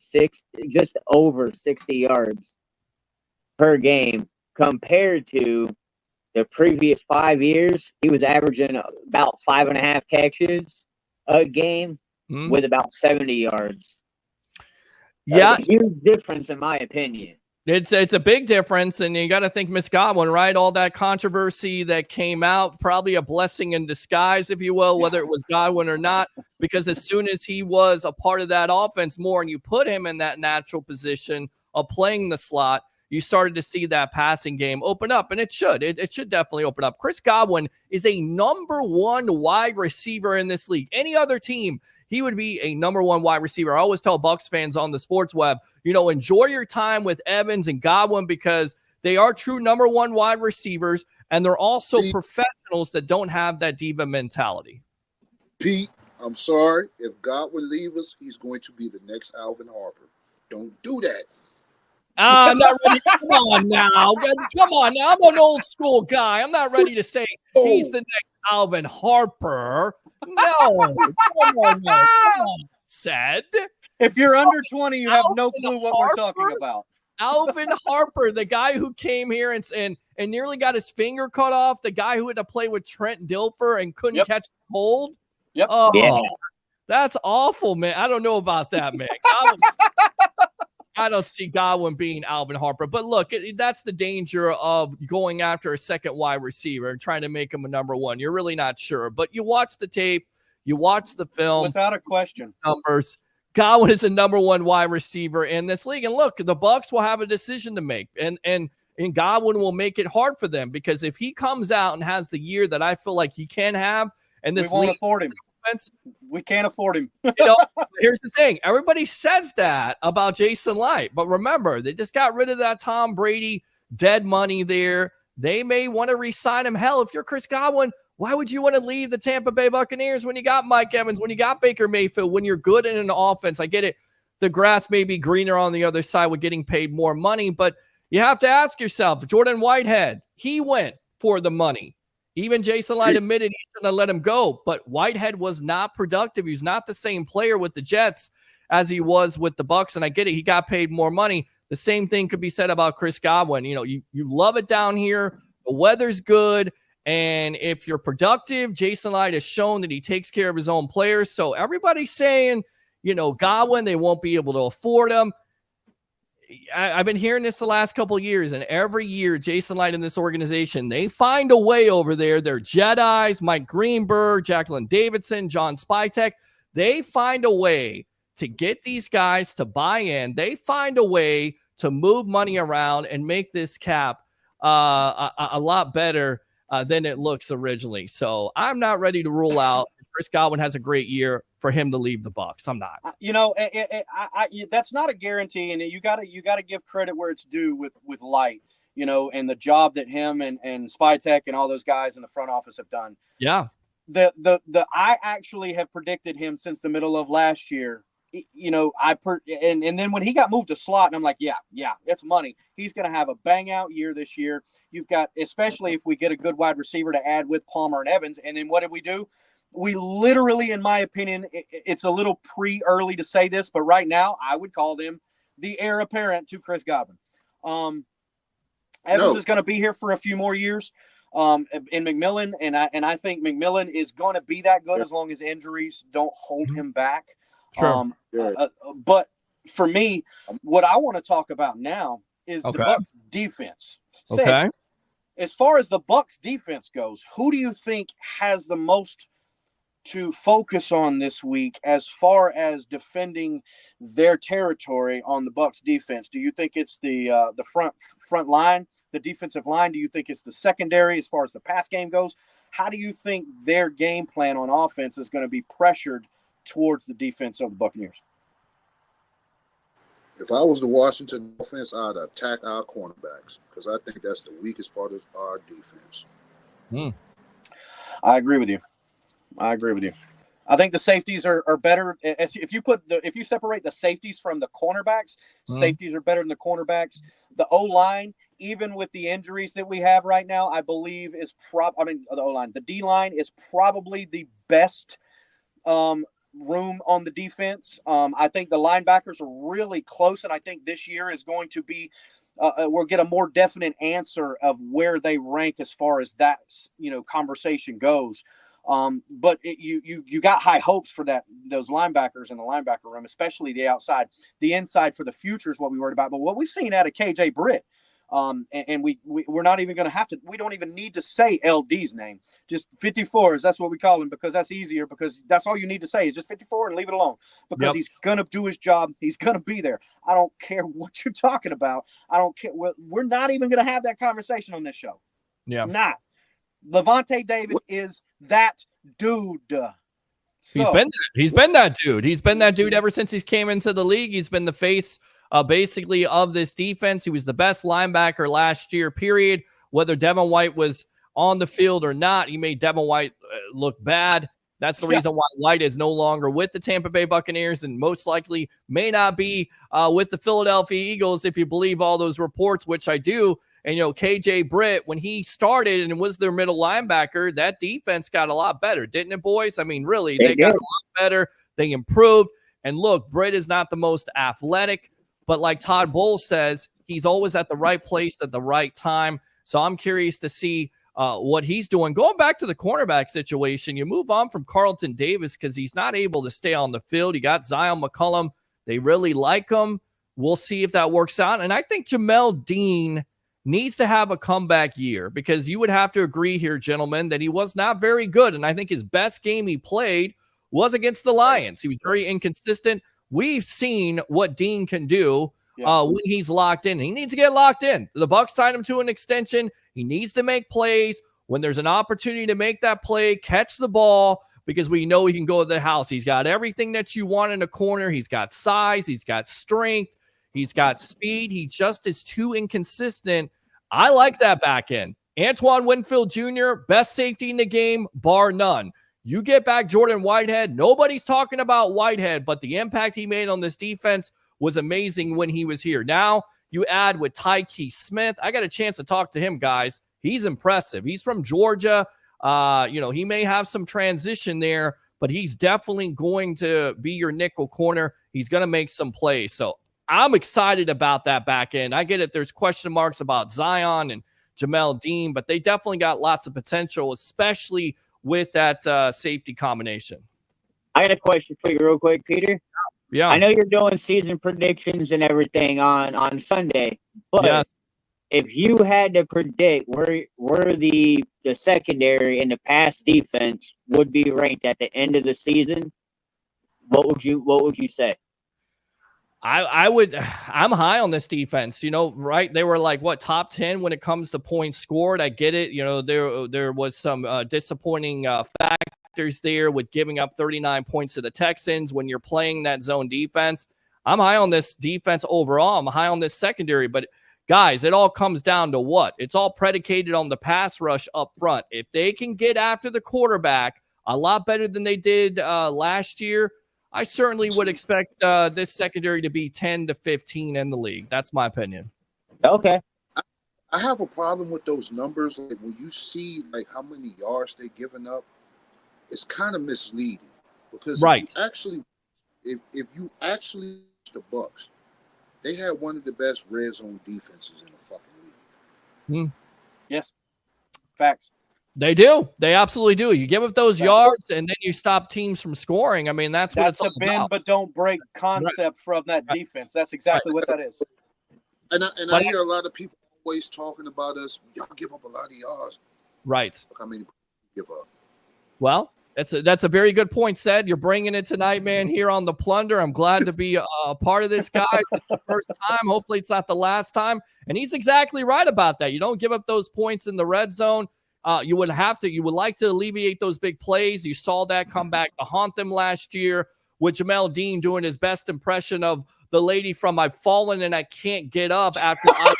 just over 60 yards per game compared to the previous 5 years. He was averaging about 5.5 catches a game with about 70 yards. Yeah. A huge difference in my opinion. It's a big difference, and you got to think Miss Godwin, right? All that controversy that came out, probably a blessing in disguise, if you will, whether it was Godwin or not, because as soon as he was a part of that offense more and you put him in that natural position of playing the slot, you started to see that passing game open up, and it should definitely open up. Chris Godwin is a number one wide receiver in this league. Any other team, he would be a number one wide receiver. I always tell Bucs fans on the sports web, enjoy your time with Evans and Godwin because they are true number one wide receivers, and they're also professionals that don't have that diva mentality. Pete, I'm sorry. If Godwin leaves us, he's going to be the next Alvin Harper. Don't do that. I'm not ready. Come on now. I'm an old school guy. I'm not ready to say he's the next Alvin Harper. No. Come on, said. If you're under 20, you have no clue what we're talking about. Alvin Harper, the guy who came here and nearly got his finger cut off, the guy who had to play with Trent Dilfer and couldn't catch the hold. Yep. Oh, yeah. That's awful, man. I don't know about that, man. I don't see Godwin being Alvin Harper. But look, that's the danger of going after a second wide receiver and trying to make him a number one. You're really not sure. But you watch the tape, you watch the film. Without a question. Numbers. Godwin is a number one wide receiver in this league. And look, the Bucs will have a decision to make. And Godwin will make it hard for them because if he comes out and has the year that I feel like he can have, and this we won't league afford him. We can't afford him. Here's the thing. Everybody says that about Jason Light. But remember, they just got rid of that Tom Brady dead money there. They may want to re-sign him. Hell, if you're Chris Godwin, why would you want to leave the Tampa Bay Buccaneers when you got Mike Evans, when you got Baker Mayfield, when you're good in an offense? I get it. The grass may be greener on the other side with getting paid more money, but you have to ask yourself, Jordan Whitehead, he went for the money. Even Jason Light admitted he's going to let him go, but Whitehead was not productive. He's not the same player with the Jets as he was with the Bucs, and I get it. He got paid more money. The same thing could be said about Chris Godwin. You love it down here. The weather's good, and if you're productive, Jason Light has shown that he takes care of his own players. So everybody's saying, Godwin, they won't be able to afford him. I've been hearing this the last couple of years, and every year, Jason Light in this organization, they find a way over there. They're Jedis, Mike Greenberg, Jacqueline Davidson, John Spytek. They find a way to get these guys to buy in. They find a way to move money around and make this cap a lot better than it looks originally. So I'm not ready to rule out if Chris Godwin has a great year for him to leave the Bucs. I'm not. That's not a guarantee, and you gotta give credit where it's due with Light, and the job that him and Spytek and all those guys in the front office have done. Yeah. I actually have predicted him since the middle of last year. And then when he got moved to slot, and I'm like, yeah, it's money. He's going to have a bang out year this year. You've got, especially if we get a good wide receiver to add with Palmer and Evans. And then what did we do? We literally, in my opinion, it's a little early to say this, but right now I would call him the heir apparent to Chris Godwin. Evans is going to be here for a few more years. In McMillan, and I think McMillan is going to be that good as long as injuries don't hold him back. Sure. But for me, what I want to talk about now is the Bucs defense. Okay. As far as the Bucs defense goes, who do you think has the most to focus on this week as far as defending their territory on the Bucs defense? Do you think it's the front line, the defensive line? Do you think it's the secondary as far as the pass game goes? How do you think their game plan on offense is going to be pressured towards the defense of the Buccaneers? If I was the Washington offense, I'd attack our cornerbacks because I think that's the weakest part of our defense. I agree with you. I think the safeties are better. If you separate the safeties from the cornerbacks, safeties are better than the cornerbacks. The O-line, even with the injuries that we have right now, I believe is the O-line. The D-line is probably the best room on the defense. I think the linebackers are really close, and I think this year is going to be we'll get a more definite answer of where they rank as far as that conversation goes. But you got high hopes for those linebackers in the linebacker room, especially the outside. The inside for the future is what we worried about. But what we've seen out of KJ Britt, and we're not even going to have to. We don't even need to say LD's name. Just 54s. That's what we call him because that's easier. Because that's all you need to say is just 54 and leave it alone. Because he's going to do his job. He's going to be there. I don't care what you're talking about. I don't care. We're not even going to have that conversation on this show. Yeah. Not. Levante David is that dude. He's been that dude. He's been that dude ever since he came into the league. He's been the face basically of this defense. He was the best linebacker last year, period. Whether Devin White was on the field or not, he made Devin White look bad. That's the reason why White is no longer with the Tampa Bay Buccaneers and most likely may not be with the Philadelphia Eagles if you believe all those reports, which I do. And, KJ Britt, when he started and was their middle linebacker, that defense got a lot better, didn't it, boys? I mean, really, they got a lot better. They improved. And look, Britt is not the most athletic, but like Todd Bowles says, he's always at the right place at the right time. So I'm curious to see what he's doing. Going back to the cornerback situation, you move on from Carlton Davis because he's not able to stay on the field. You got Zion McCollum. They really like him. We'll see if that works out. And I think Jamel Dean needs to have a comeback year because you would have to agree here, gentlemen, that he was not very good. And I think his best game he played was against the Lions. He was very inconsistent. We've seen what Dean can do when he's locked in. He needs to get locked in. The Bucs signed him to an extension. He needs to make plays. When there's an opportunity to make that play, catch the ball because we know he can go to the house. He's got everything that you want in a corner. He's got size. He's got strength. He's got speed. He just is too inconsistent. I like that back end. Antoine Winfield Jr., best safety in the game, bar none. You get back Jordan Whitehead. Nobody's talking about Whitehead, but the impact he made on this defense was amazing when he was here. Now you add with Tyke Smith. I got a chance to talk to him, guys. He's impressive. He's from Georgia. He may have some transition there, but he's definitely going to be your nickel corner. He's going to make some plays. So I'm excited about that back end. I get it. There's question marks about Zion and Jamel Dean, but they definitely got lots of potential, especially with that safety combination. I got a question for you real quick, Peter. Yeah. I know you're doing season predictions and everything on Sunday, but Yes. if you had to predict where the secondary and the pass defense would be ranked at the end of the season, what would you say? I'm high on this defense, right? They were like top 10 when it comes to points scored. I get it. There was some disappointing factors there with giving up 39 points to the Texans when you're playing that zone defense. I'm high on this defense overall. I'm high on this secondary, but guys, it all comes down to what? It's all predicated on the pass rush up front. If they can get after the quarterback a lot better than they did last year, I certainly would expect this secondary to be 10 to 15 in the league. That's my opinion. Okay. I have a problem with those numbers. Like when you see like how many yards they're giving up, it's kind of misleading because right. If you actually the Bucs, they had one of the best red zone defenses in the fucking league. Yes, facts. They do. They absolutely do. You give up those yards, and then you stop teams from scoring. I mean, that's what it's all the bend about. but don't break concept from that defense. That's exactly what that is. And I hear a lot of people always talking about us. Y'all give up a lot of yards. Right. Look how many give up. Well, that's a very good point, said. You're bringing it tonight, man, here on the Plunder. I'm glad to be a part of this, guys. It's the first time. Hopefully it's not the last time. And he's exactly right about that. You don't give up those points in the red zone. You would like to alleviate those big plays. You saw that come back to haunt them last year with Jamel Dean doing his best impression of the lady from I've Fallen and I Can't Get Up after I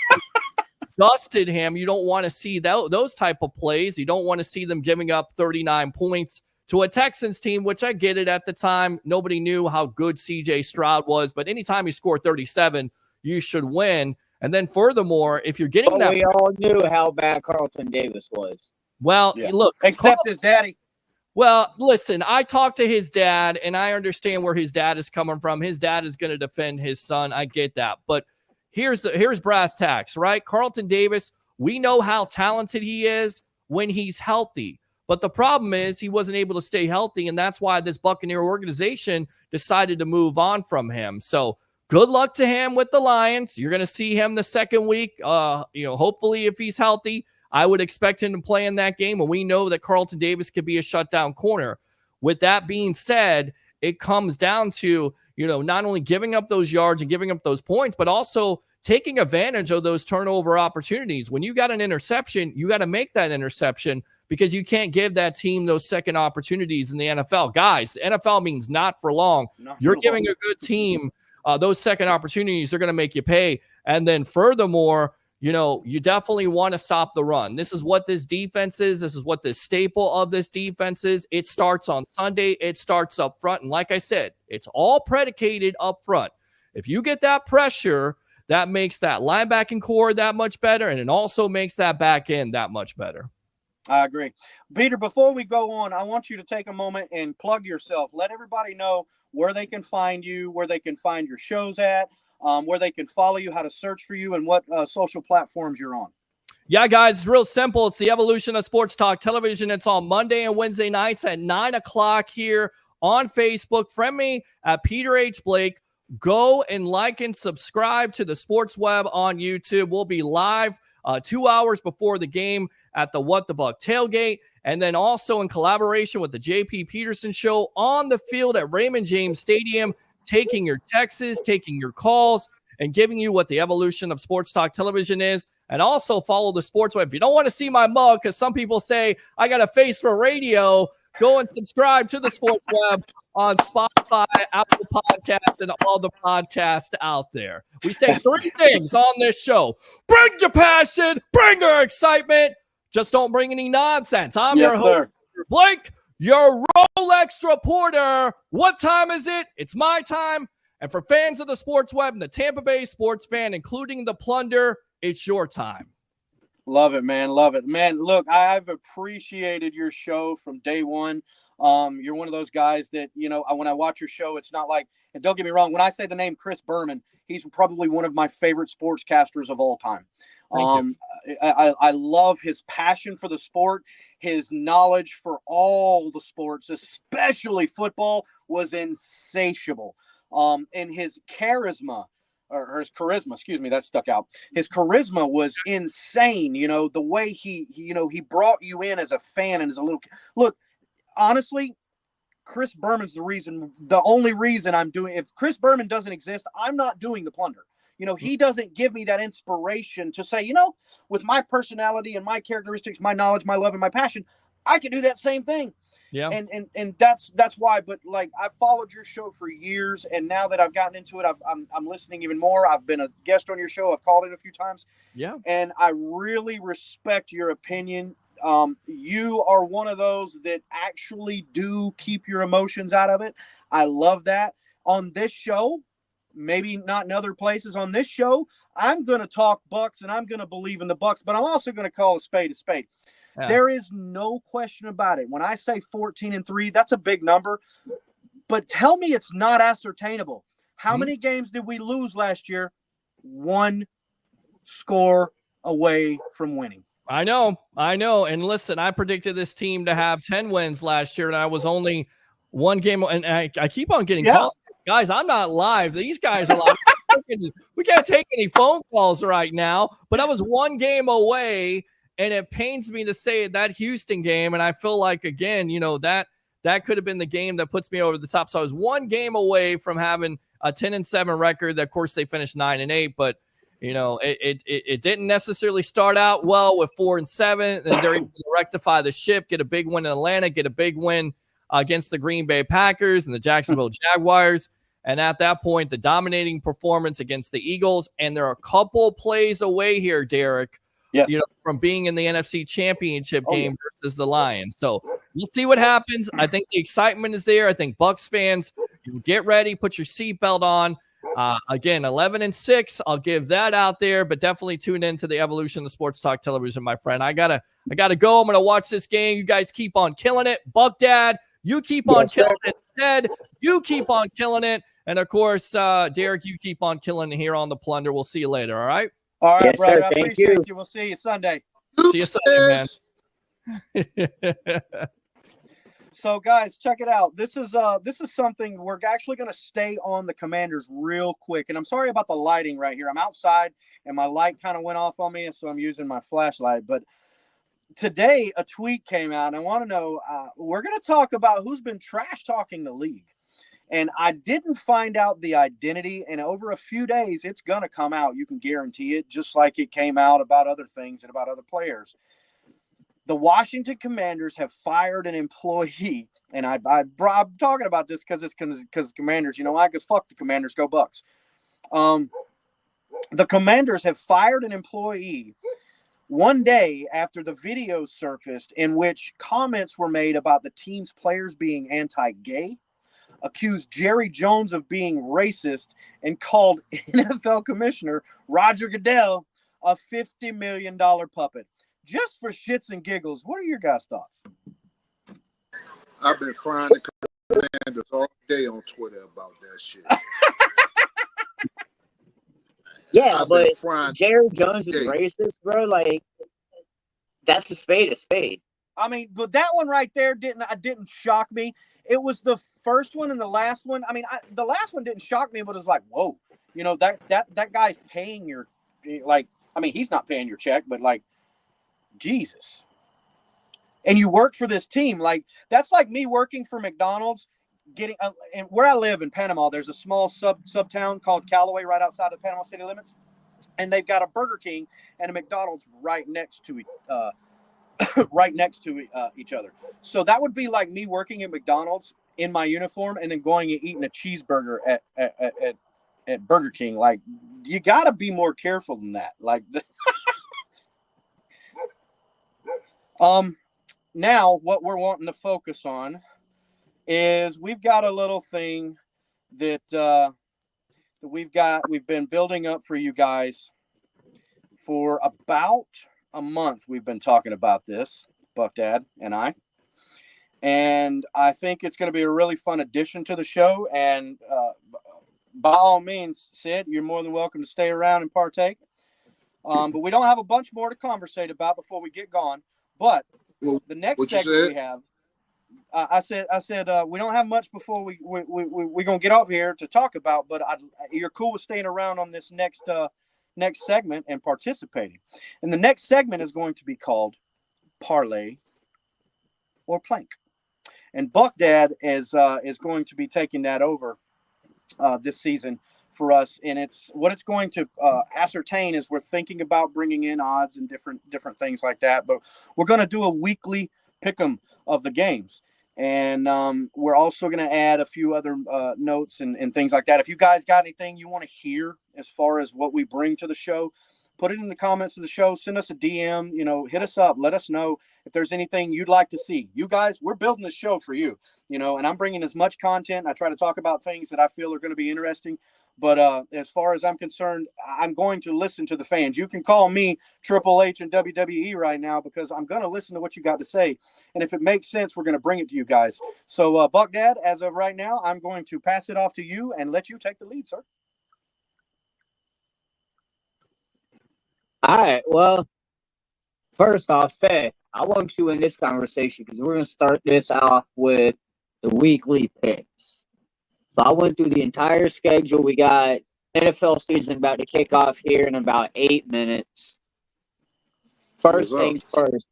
dusted him. You don't want to see those type of plays. You don't want to see them giving up 39 points to a Texans team, which I get it at the time. Nobody knew how good CJ Stroud was, but anytime you score 37, you should win. And then furthermore, if you're getting that, we all knew how bad Carlton Davis was. Well, look, except his daddy. Well, listen, I talked to his dad, and I understand where his dad is coming from. His dad is going to defend his son. I get that. But here's brass tacks, right? Carlton Davis, we know how talented he is when he's healthy. But the problem is he wasn't able to stay healthy, and that's why this Buccaneer organization decided to move on from him. So good luck to him with the Lions. You're going to see him the second week. Hopefully if he's healthy, I would expect him to play in that game. And we know that Carlton Davis could be a shutdown corner. With that being said, it comes down to, not only giving up those yards and giving up those points, but also taking advantage of those turnover opportunities. When you got an interception, you got to make that interception because you can't give that team those second opportunities in the NFL. Guys, the NFL means not for long. You're giving a good team those second opportunities, they're going to make you pay. And then furthermore, you definitely want to stop the run. This is what this defense is. This is what the staple of this defense is. It starts on Sunday. It starts up front. And like I said, it's all predicated up front. If you get that pressure, that makes that linebacking core that much better. And it also makes that back end that much better. I agree. Peter, before we go on, I want you to take a moment and plug yourself. Let everybody know where they can find you, where they can find your shows at, where they can follow you, how to search for you, and what social platforms you're on. Yeah, guys, it's real simple. It's the evolution of sports talk television. It's on Monday and Wednesday nights at 9 o'clock here on Facebook. Friend me at Peter H. Blake. Go and like and subscribe to the Sports Web on YouTube. We'll be live 2 hours before the game at the What the Buck tailgate, and then also in collaboration with the JP Peterson Show on the field at Raymond James Stadium, taking your texts, taking your calls, and giving you what the evolution of sports talk television is. And also follow the Sports Web. If you don't want to see my mug, because some people say I got a face for radio, go and subscribe to the Sports Web on Spotify, Apple Podcasts, and all the podcasts out there. We say 3 things on this show. Bring your passion, bring your excitement. Just don't bring any nonsense. I'm your host, Peter Blake, your Rolex reporter. What time is it? It's my time. And for fans of the Sports Web and the Tampa Bay sports fan, including the Plunder, it's your time. Love it, man. Love it. Man, look, I've appreciated your show from day one. You're one of those guys that, when I watch your show, it's not like, and don't get me wrong, when I say the name Chris Berman, he's probably one of my favorite sportscasters of all time. I love his passion for the sport. His knowledge for all the sports, especially football, was insatiable. And his charisma, or his charisma, excuse me, that stuck out. His charisma was insane. You know, the way he brought you in as a fan and as a little look. Honestly, Chris Berman's the only reason I'm doing. If Chris Berman doesn't exist, I'm not doing the Plunder. You know, he doesn't give me that inspiration to say, you know, with my personality and my characteristics, my knowledge, my love, and my passion, I can do that same thing. Yeah. And that's why. But like, I've followed your show for years, and now that I've gotten into it, I'm listening even more. I've been a guest on your show. I've called in a few times. Yeah. And I really respect your opinion. You are one of those that actually do keep your emotions out of it. I love that. On this show, maybe not in other places, on this show, I'm going to talk Bucks and I'm going to believe in the Bucks, but I'm also going to call a spade a spade. Yeah. There is no question about it. When I say 14-3, that's a big number, but tell me it's not ascertainable. How many games did we lose last year? One score away from winning. I know. And listen, I predicted this team to have 10 wins last year, and I was only one game. And I keep on getting calls. Guys, I'm not live. These guys are live. We can't take any phone calls right now, but I was one game away, and it pains me to say that Houston game. And I feel like, again, you know, that could have been the game that puts me over the top. So I was one game away from having a 10-7 record. Of course, they finished 9-8, but you know, it didn't necessarily start out well with 4-7, and they're able to rectify the ship, get a big win in Atlanta, get a big win against the Green Bay Packers and the Jacksonville Jaguars. And at that point, the dominating performance against the Eagles, and they're a couple plays away here, Derek, you know, from being in the NFC Championship game versus the Lions. So we'll see what happens. I think the excitement is there. I think Bucs fans, get ready, put your seatbelt on. Again, 11-6. I'll give that out there, but definitely tune into the evolution of sports talk television, my friend. I gotta go. I'm gonna watch this game. You guys keep on killing it. BucDad, you keep on killing it. Ted, you keep on killing it. And of course, Derek, you keep on killing it here on the Plunder. We'll see you later. All right. All right, brother. Sir, I appreciate you. We'll see you Sunday. See you Sunday, man. So, guys, check it out. This is something we're actually going to stay on the Commanders real quick. And I'm sorry about the lighting right here. I'm outside, and my light kind of went off on me, so I'm using my flashlight. But today, a tweet came out, and I want to know, we're going to talk about who's been trash-talking the league. And I didn't find out the identity, and over a few days, it's going to come out. You can guarantee it, just like it came out about other things and about other players. The Washington Commanders have fired an employee, and I'm talking about this because Commanders, you know why? Because fuck the Commanders, go Bucks. The Commanders have fired an employee one day after the video surfaced in which comments were made about the team's players being anti-gay, accused Jerry Jones of being racist, and called NFL Commissioner Roger Goodell a $50 million puppet. Just for shits and giggles, what are your guys' thoughts? I've been frying the Commanders all day on Twitter about that shit. Yeah, but Jerry Jones is racist, bro. Like, that's a spade a spade. I mean, but that one right there didn't shock me. It was the first one and the last one. I mean, the last one didn't shock me, but it was like, whoa, you know, that guy's paying your, like, I mean, he's not paying your check, but like, Jesus. And you work for this team. Like, that's like me working for McDonald's, getting and where I live in Panama, there's a small sub town called Callaway right outside the Panama city limits. And they've got a Burger King and a McDonald's right next to each other. So that would be like me working at McDonald's in my uniform and then going and eating a cheeseburger at Burger King. Like, you got to be more careful than that. Like, now what we're wanting to focus on is we've got a little thing that we've been building up for you guys for about a month. We've been talking about this, BucDad and I, and I think it's going to be a really fun addition to the show. And by all means, Sid, you're more than welcome to stay around and partake. But we don't have a bunch more to conversate about before we get gone. But the next segment we have, I said we don't have much before we're gonna get off here to talk about, but you're cool with staying around on this next segment and participating. And the next segment is going to be called Parlay or Plank. And BucDad is going to be taking that over this season for us. And it's going to ascertain is we're thinking about bringing in odds and different things like that. But we're going to do a weekly pick'em of the games. And we're also going to add a few other notes and things like that. If you guys got anything you want to hear as far as what we bring to the show, put it in the comments of the show. Send us a DM, hit us up. Let us know if there's anything you'd like to see. You guys, we're building this show for you, and I'm bringing as much content. I try to talk about things that I feel are going to be interesting. But as far as I'm concerned, I'm going to listen to the fans. You can call me Triple H and WWE right now because I'm going to listen to what you got to say. And if it makes sense, we're going to bring it to you guys. So, BucDad, as of right now, I'm going to pass it off to you and let you take the lead, sir. All right. Well, first off, I want you in this conversation because we're going to start this off with the weekly picks. So I went through the entire schedule. We got NFL season about to kick off here in about 8 minutes. First things first,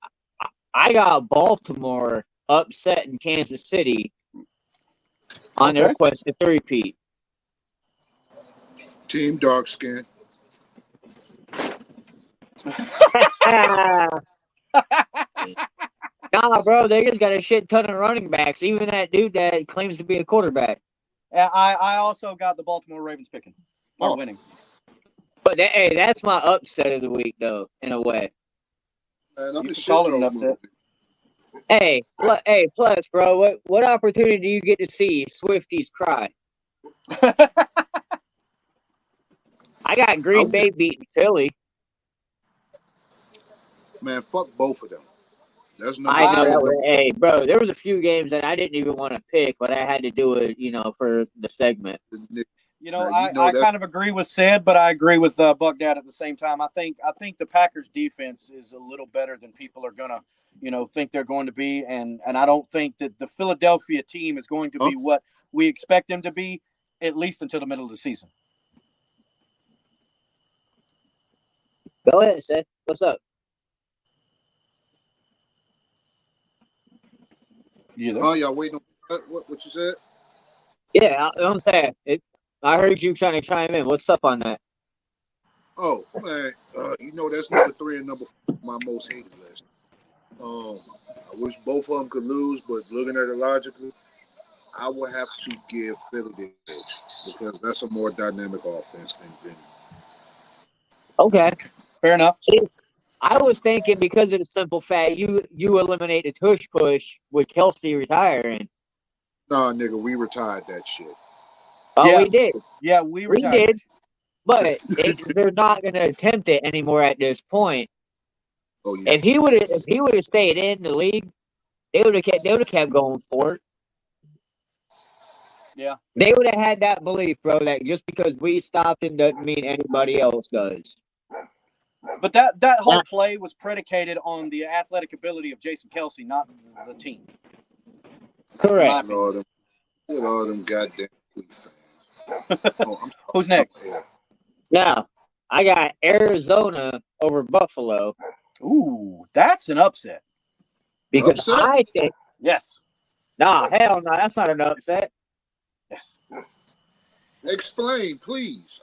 I got Baltimore upset in Kansas City on their quest to three-peat. Team dark skin. Nah, bro, they just got a shit ton of running backs. Even that dude that claims to be a quarterback. I also got the Baltimore Ravens picking or winning. But that's my upset of the week, though, in a way. Man, you can call it an upset. Hey, plus, bro, what opportunity do you get to see Swifties cry? I got Green Bay beating Philly. Man, fuck both of them. There's no. I know that was, hey, bro, there was a few games that I didn't even want to pick, but I had to do it, for the segment. I kind of agree with Sid, but I agree with BucDad at the same time. I think the Packers defense is a little better than people are gonna, think they're going to be, and I don't think that the Philadelphia team is going to be what we expect them to be, at least until the middle of the season. Go ahead, Sid. What's up? Oh, y'all waiting on what you said? Yeah, I'm saying it. I heard you trying to chime in. What's up on that? Oh man, that's number 3 and number 4 on my most hated list. I wish both of them could lose, but looking at it logically, I would have to give Philly the edge because that's a more dynamic offense than. Okay, fair enough. See, I was thinking because of the simple fact you eliminate the tush push with Kelsey retiring. Nah, nigga, we retired that shit. Oh, yeah. We did. Yeah, we did. But they're not going to attempt it anymore at this point. Oh yeah. If he would have stayed in the league, they would have kept going for it. Yeah. They would have had that belief, bro, that just because we stopped it doesn't mean anybody else does. But that whole play was predicated on the athletic ability of Jason Kelsey, not the team. Correct. All them goddamn fans. Who's next? Now, I got Arizona over Buffalo. Ooh, that's an upset. Because I think... Yes. Nah, hell no, that's not an upset. Yes. Explain, please.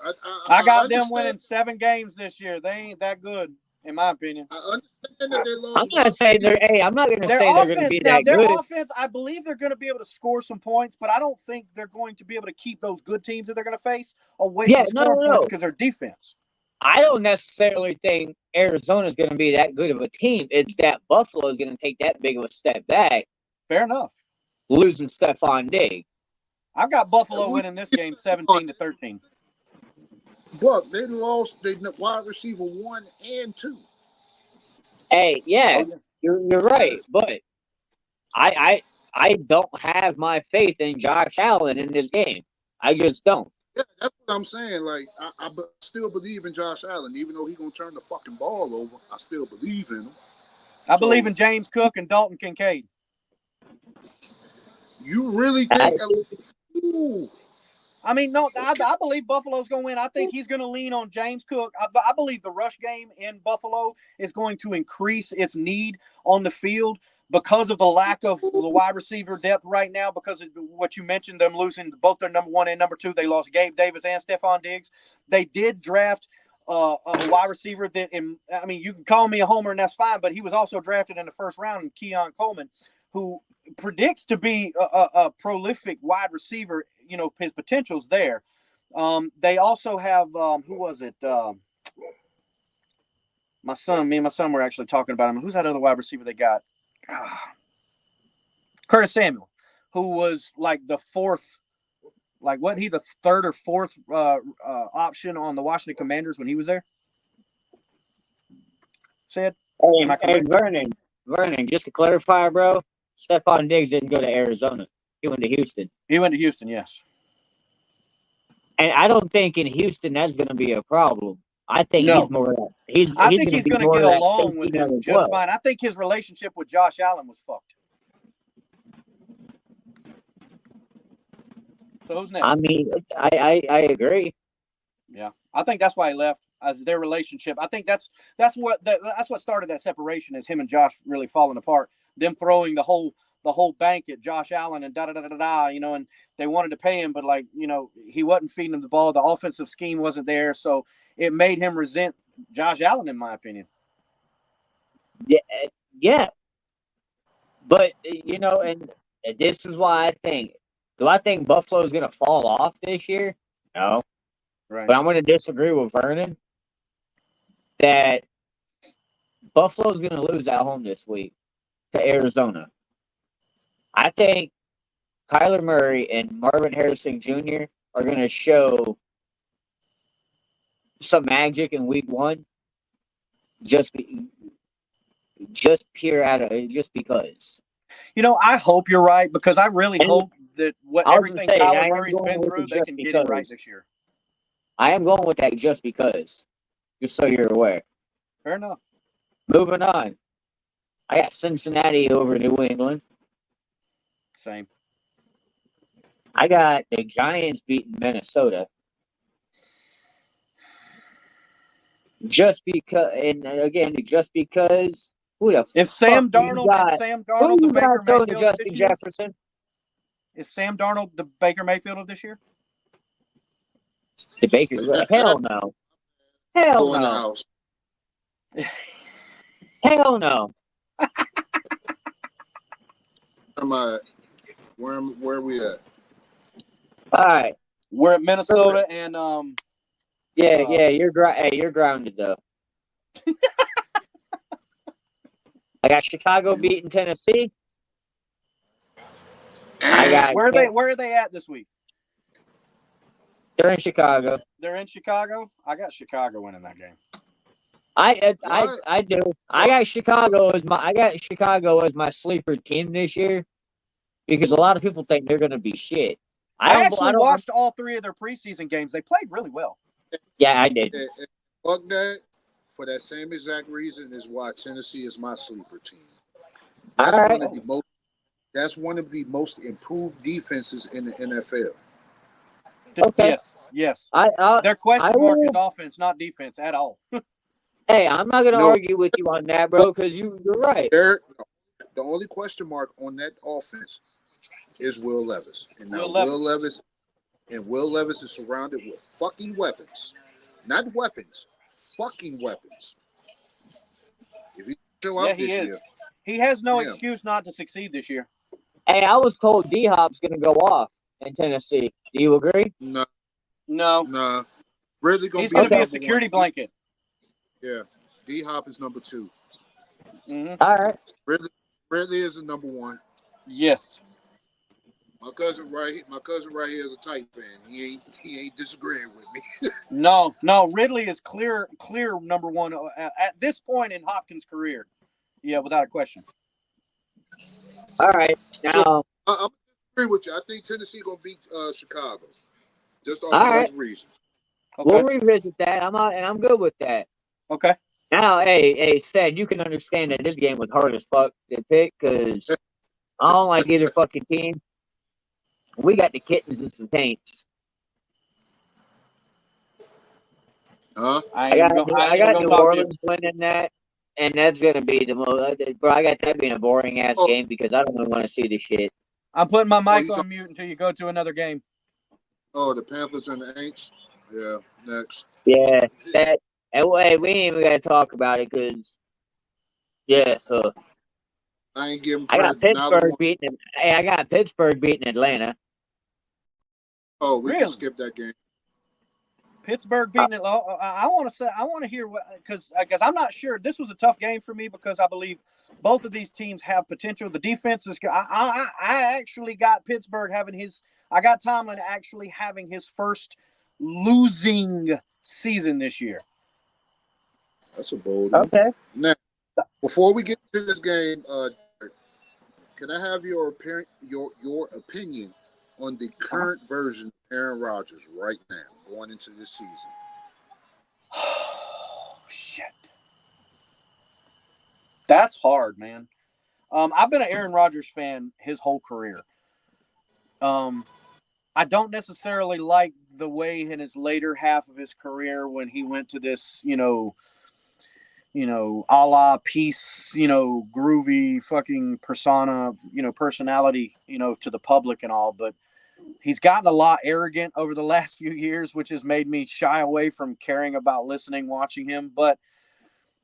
I got them winning 7 games this year. They ain't that good, in my opinion. I understand that they lost. I'm not saying they're. Hey, I'm not going to say they're going to be that good. Their offense, I believe they're going to be able to score some points, but I don't think they're going to be able to keep those good teams that they're going to face away from scoring points because their defense. I don't necessarily think Arizona's going to be that good of a team. It's that Buffalo is going to take that big of a step back. Fair enough. Losing Stephon Diggs. I've got Buffalo winning this game 17-13. But they lost their wide receiver 1 and 2. Hey, yeah, you're right, but I don't have my faith in Josh Allen in this game. I just don't. Yeah, that's what I'm saying. Like, I still believe in Josh Allen, even though he's gonna turn the fucking ball over. I still believe in him. I believe in James Cook and Dalton Kincaid. You really think? Ooh. I mean, no, I believe Buffalo's going to win. I think he's going to lean on James Cook. I believe the rush game in Buffalo is going to increase its need on the field because of the lack of the wide receiver depth right now, because of what you mentioned, them losing both their number 1 and number 2. They lost Gabe Davis and Stephon Diggs. They did draft a wide receiver that, I mean, you can call me a homer and that's fine, but he was also drafted in the first round in Keon Coleman, who predicts to be a prolific wide receiver. You know, his potential's there. They also have, who was it? Me and my son were actually talking about him. Who's that other wide receiver they got? Curtis Samuel, who was like the fourth, like what he the third or fourth option on the Washington Commanders when he was there. Said, hey, Vernon, just to clarify, bro, Stephon Diggs didn't go to Arizona. He went to Houston. He went to Houston, yes. And I don't think in Houston that's going to be a problem. I think he's more. I think he's going to get along with him just fine. I think his relationship with Josh Allen was fucked. So who's next? I mean, I agree. Yeah, I think that's why he left, as their relationship. I think that's what started that separation, is him and Josh really falling apart. Them throwing the whole bank at Josh Allen and you know, and they wanted to pay him, but like, you know, he wasn't feeding them the ball. The offensive scheme wasn't there, so it made him resent Josh Allen, in my opinion. Yeah. But you know, and this is why do I think Buffalo's going to fall off this year? No. Right. But I'm going to disagree with Vernon that Buffalo's going to lose at home this week to Arizona. I think Kyler Murray and Marvin Harrison Jr. are going to show some magic in week 1 just because. You know, I hope you're right, because I really hope that everything Kyler Murray's been through, they can get it right this year. I am going with that just because, just so you're aware. Fair enough. Moving on. I got Cincinnati over New England. Same. I got the Giants beating Minnesota. Just because, and again, just because. Is Sam Darnold the Baker Mayfield of Justin this year? Jefferson? Is Sam Darnold the Baker Mayfield of this year? The Baker? Hell no. Hell no. Hell no. Where are we at? All right. We're at Minnesota and you're grounded though. I got Chicago beating Tennessee. Where are they at this week? They're in Chicago. They're in Chicago? I got Chicago winning that game. I do. I got Chicago as my sleeper team this year because a lot of people think they're going to be shit. I actually watched all 3 of their preseason games. They played really well. Yeah, I did. BucDad, for that same exact reason, is why Tennessee is my sleeper team. That's one of the most improved defenses in the NFL. Okay. Yes. Their question mark is offense, not defense at all. Hey, I'm not going to argue with you on that, bro, because you're right. The only question mark on that offense is Will Levis. And now Will Levis is surrounded with fucking weapons. Not weapons. Fucking weapons. If he show up this year. He has no excuse not to succeed this year. Hey, I was told D-Hop's going to go off in Tennessee. Do you agree? No. He's going to be a security blanket. Yeah. D-Hop is number 2. Mm-hmm. All right. Ridley is the number 1. Yes. My cousin right here is a tight fan. He ain't disagreeing with me. No. Ridley is clear number 1 at this point in Hopkins' career. Yeah, without a question. All right. Now I agree with you. I think Tennessee gonna beat Chicago. Just off those reasons. Okay. We'll revisit that. I'm good with that. Okay. Now, hey, Stan, you can understand that this game was hard as fuck to pick because I don't like either fucking team. We got the kittens and some taints. Huh? I I ain't got gonna New talk to you. Orleans winning that, and that's gonna be the most. Bro, I got that being a boring ass Oh. game because I don't even want to see the shit. I'm putting my mic you on mute until you go to another game. Oh, the Panthers and the Aints? Yeah, next. Yeah, that. And hey, we ain't even gotta talk about it because I ain't giving I got credit to neither Pittsburgh one. beating. Hey, I got Pittsburgh beating Atlanta. Oh, we can Really? skip that game. Pittsburgh beating it. I want to hear what, because I'm not sure. This was a tough game for me because I believe both of these teams have potential. The defense is. I actually got Pittsburgh having his. I got Tomlin actually having his first losing season this year. That's a bold one. Okay. Now, before we get to this game, can I have your opinion on the current version of Aaron Rodgers right now, going into this season? Oh, shit. That's hard, man. I've been an Aaron Rodgers fan his whole career. I don't necessarily like the way in his later half of his career when he went to this, a la peace, groovy fucking persona, personality, to the public and all. But he's gotten a lot arrogant over the last few years, which has made me shy away from caring about listening, watching him. But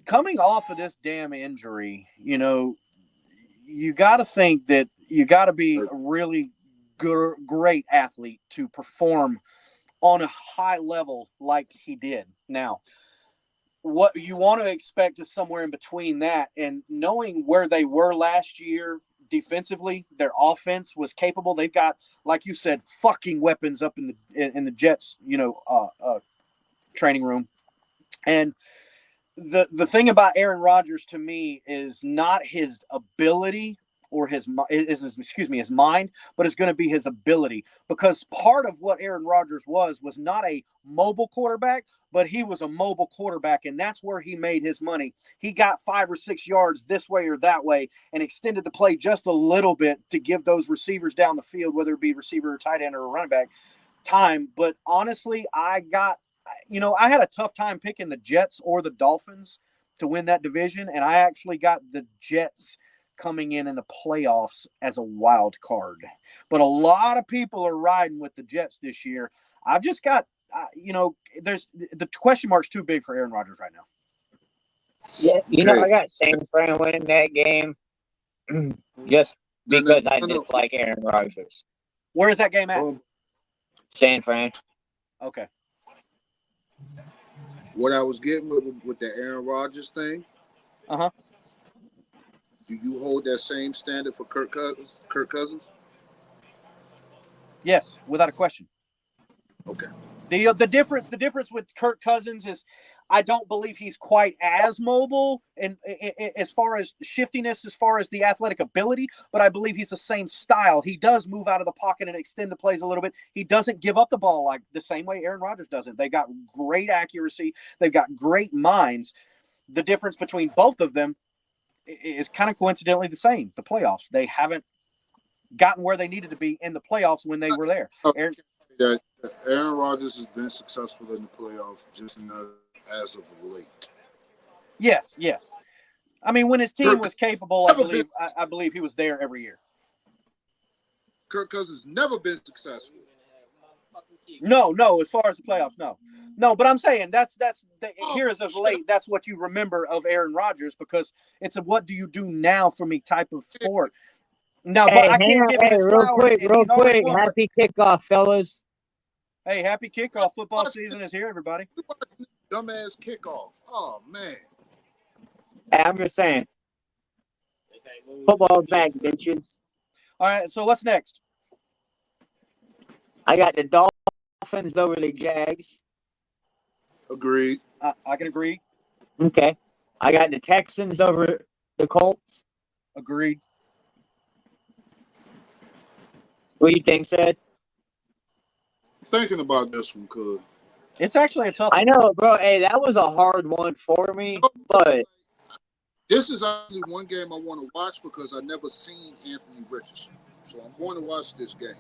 coming off of this damn injury, you got to think that you got to be a really great athlete to perform on a high level like he did. Now, what you want to expect is somewhere in between that, and knowing where they were last year defensively, their offense was capable. They've got, like you said, fucking weapons up in the Jets, training room. And the thing about Aaron Rodgers to me is not his ability or his mind, but it's going to be his ability, because part of what Aaron Rodgers was not a mobile quarterback, but he was a mobile quarterback, and that's where he made his money. He got 5 or 6 yards this way or that way and extended the play just a little bit to give those receivers down the field, whether it be receiver or tight end or a running back, time. But honestly, I had a tough time picking the Jets or the Dolphins to win that division, and I actually got the Jets coming in the playoffs as a wild card. But a lot of people are riding with the Jets this year. I've just got, there's the question mark's too big for Aaron Rodgers right now. Yeah, I got San Fran winning that game just because I dislike Aaron Rodgers. Where is that game at? San Fran. Okay. What I was getting with the Aaron Rodgers thing. Uh-huh. Do you hold that same standard for Kirk Cousins? Yes, without a question. Okay. The difference with Kirk Cousins is I don't believe he's quite as mobile and as far as shiftiness, as far as the athletic ability, but I believe he's the same style. He does move out of the pocket and extend the plays a little bit. He doesn't give up the ball like the same way Aaron Rodgers doesn't. They got great accuracy. They've got great minds. The difference between both of them is kind of coincidentally the same. The playoffs. They haven't gotten where they needed to be in the playoffs when they were there. Aaron Rodgers has been successful in the playoffs, just not as of late. Yes. I mean, when his team was capable, I believe he was there every year. Kirk Cousins never been successful. No, as far as the playoffs, no. But I'm saying here as of late, that's what you remember of Aaron Rodgers, because it's a what do you do now for me type of sport. No, but I can't give him his real flowers. quick. Happy kickoff, fellas. Hey, happy kickoff. Football season is here, everybody. Dumbass kickoff. Oh, man. Hey, I'm just saying. Football's back, bitches. All right, so what's next? I got the Dolphins over the Jags. Agreed. I can agree. Okay. I got the Texans over the Colts. Agreed. What do you think, Seth? Thinking about this one, cuz. It's actually a tough one. I know, bro. Hey, that was a hard one for me, but this is actually one game I want to watch because I never seen Anthony Richardson. So I'm going to watch this game.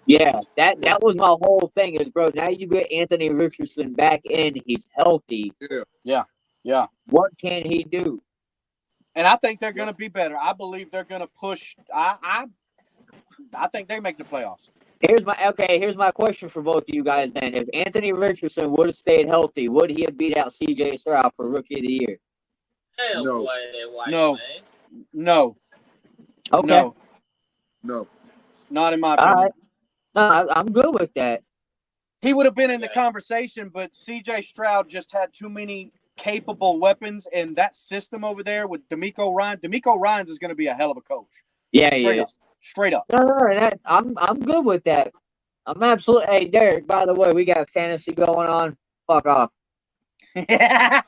Yeah, that was my whole thing. Is bro, now you get Anthony Richardson back in. He's healthy. Yeah. What can he do? And I think they're going to be better. I believe they're going to push. I think they make the playoffs. Here's my question for both of you guys. Then, if Anthony Richardson would have stayed healthy, would he have beat out C.J. Stroud for Rookie of the Year? Hell, No. boy, that white No. man. No. Okay. No. Not in my All opinion. right. No, I'm good with that. He would have been in the conversation, but C.J. Stroud just had too many capable weapons, and that system over there with D'Amico Ryan. D'Amico Ryans is going to be a hell of a coach. Yeah, he is. Straight up. No, I'm good with that. I'm absolutely. Hey, Derek. By the way, we got fantasy going on. Fuck off. I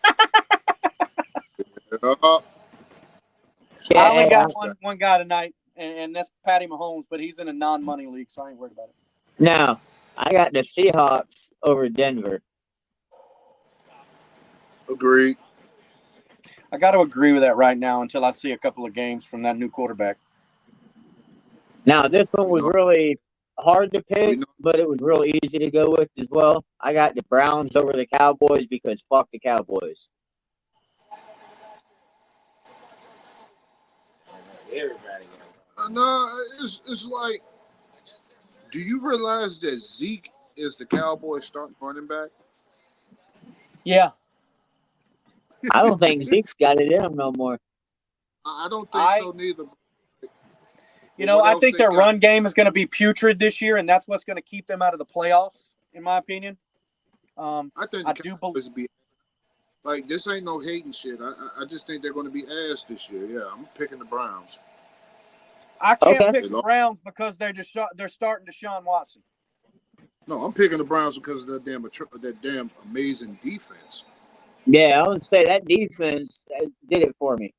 Yeah, only hey, got one guy tonight, and that's Patty Mahomes, but he's in a non-money league, so I ain't worried about it. Now, I got the Seahawks over Denver. Agreed. I got to agree with that right now until I see a couple of games from that new quarterback. Now, this one was really hard to pick, know- but it was real easy to go with as well. I got the Browns over the Cowboys because fuck the Cowboys. Everybody. No, it's like, do you realize that Zeke is the Cowboys starting running back? Yeah. I don't think Zeke's got it in him no more. I don't think so neither. You know, I think their run game is going to be putrid this year, and that's what's going to keep them out of the playoffs, in my opinion. I think the Cowboys be like, this ain't no hating shit. I just think they're going to be ass this year. Yeah, I'm picking the Browns. I can't pick the Browns because they're starting Deshaun Watson. No, I'm picking the Browns because of that damn amazing defense. Yeah, I would say that defense did it for me.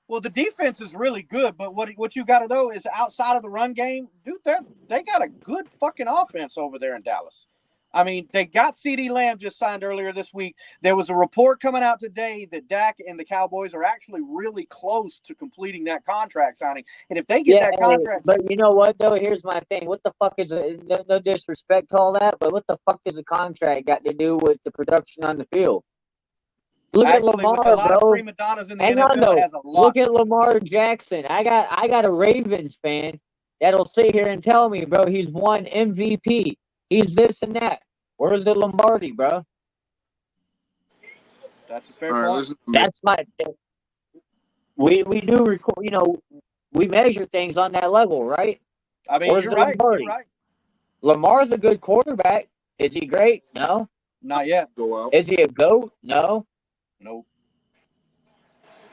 Well, the defense is really good, but what you got to know is outside of the run game, dude, they got a good fucking offense over there in Dallas. I mean, they got CeeDee Lamb just signed earlier this week. There was a report coming out today that Dak and the Cowboys are actually really close to completing that contract signing. And if they get that contract, but you know what though? Here's my thing. What the fuck is no disrespect to all that, but what the fuck does a contract got to do with the production on the field? Look at Lamar, with a lot bro. of prima donnas in the Hang NFL, on, though. has a lot. Look at Lamar Jackson. I got a Ravens fan that'll sit here and tell me, bro, he's won MVP. He's this and that. Where's the Lombardi, bro? That's a fair point. That's my thing. We do record, you know, we measure things on that level, right? I mean, Where's you're the right. Lombardi? You're right. Lamar's a good quarterback. Is he great? No. Not yet. Go out. Is he a GOAT? No. Nope.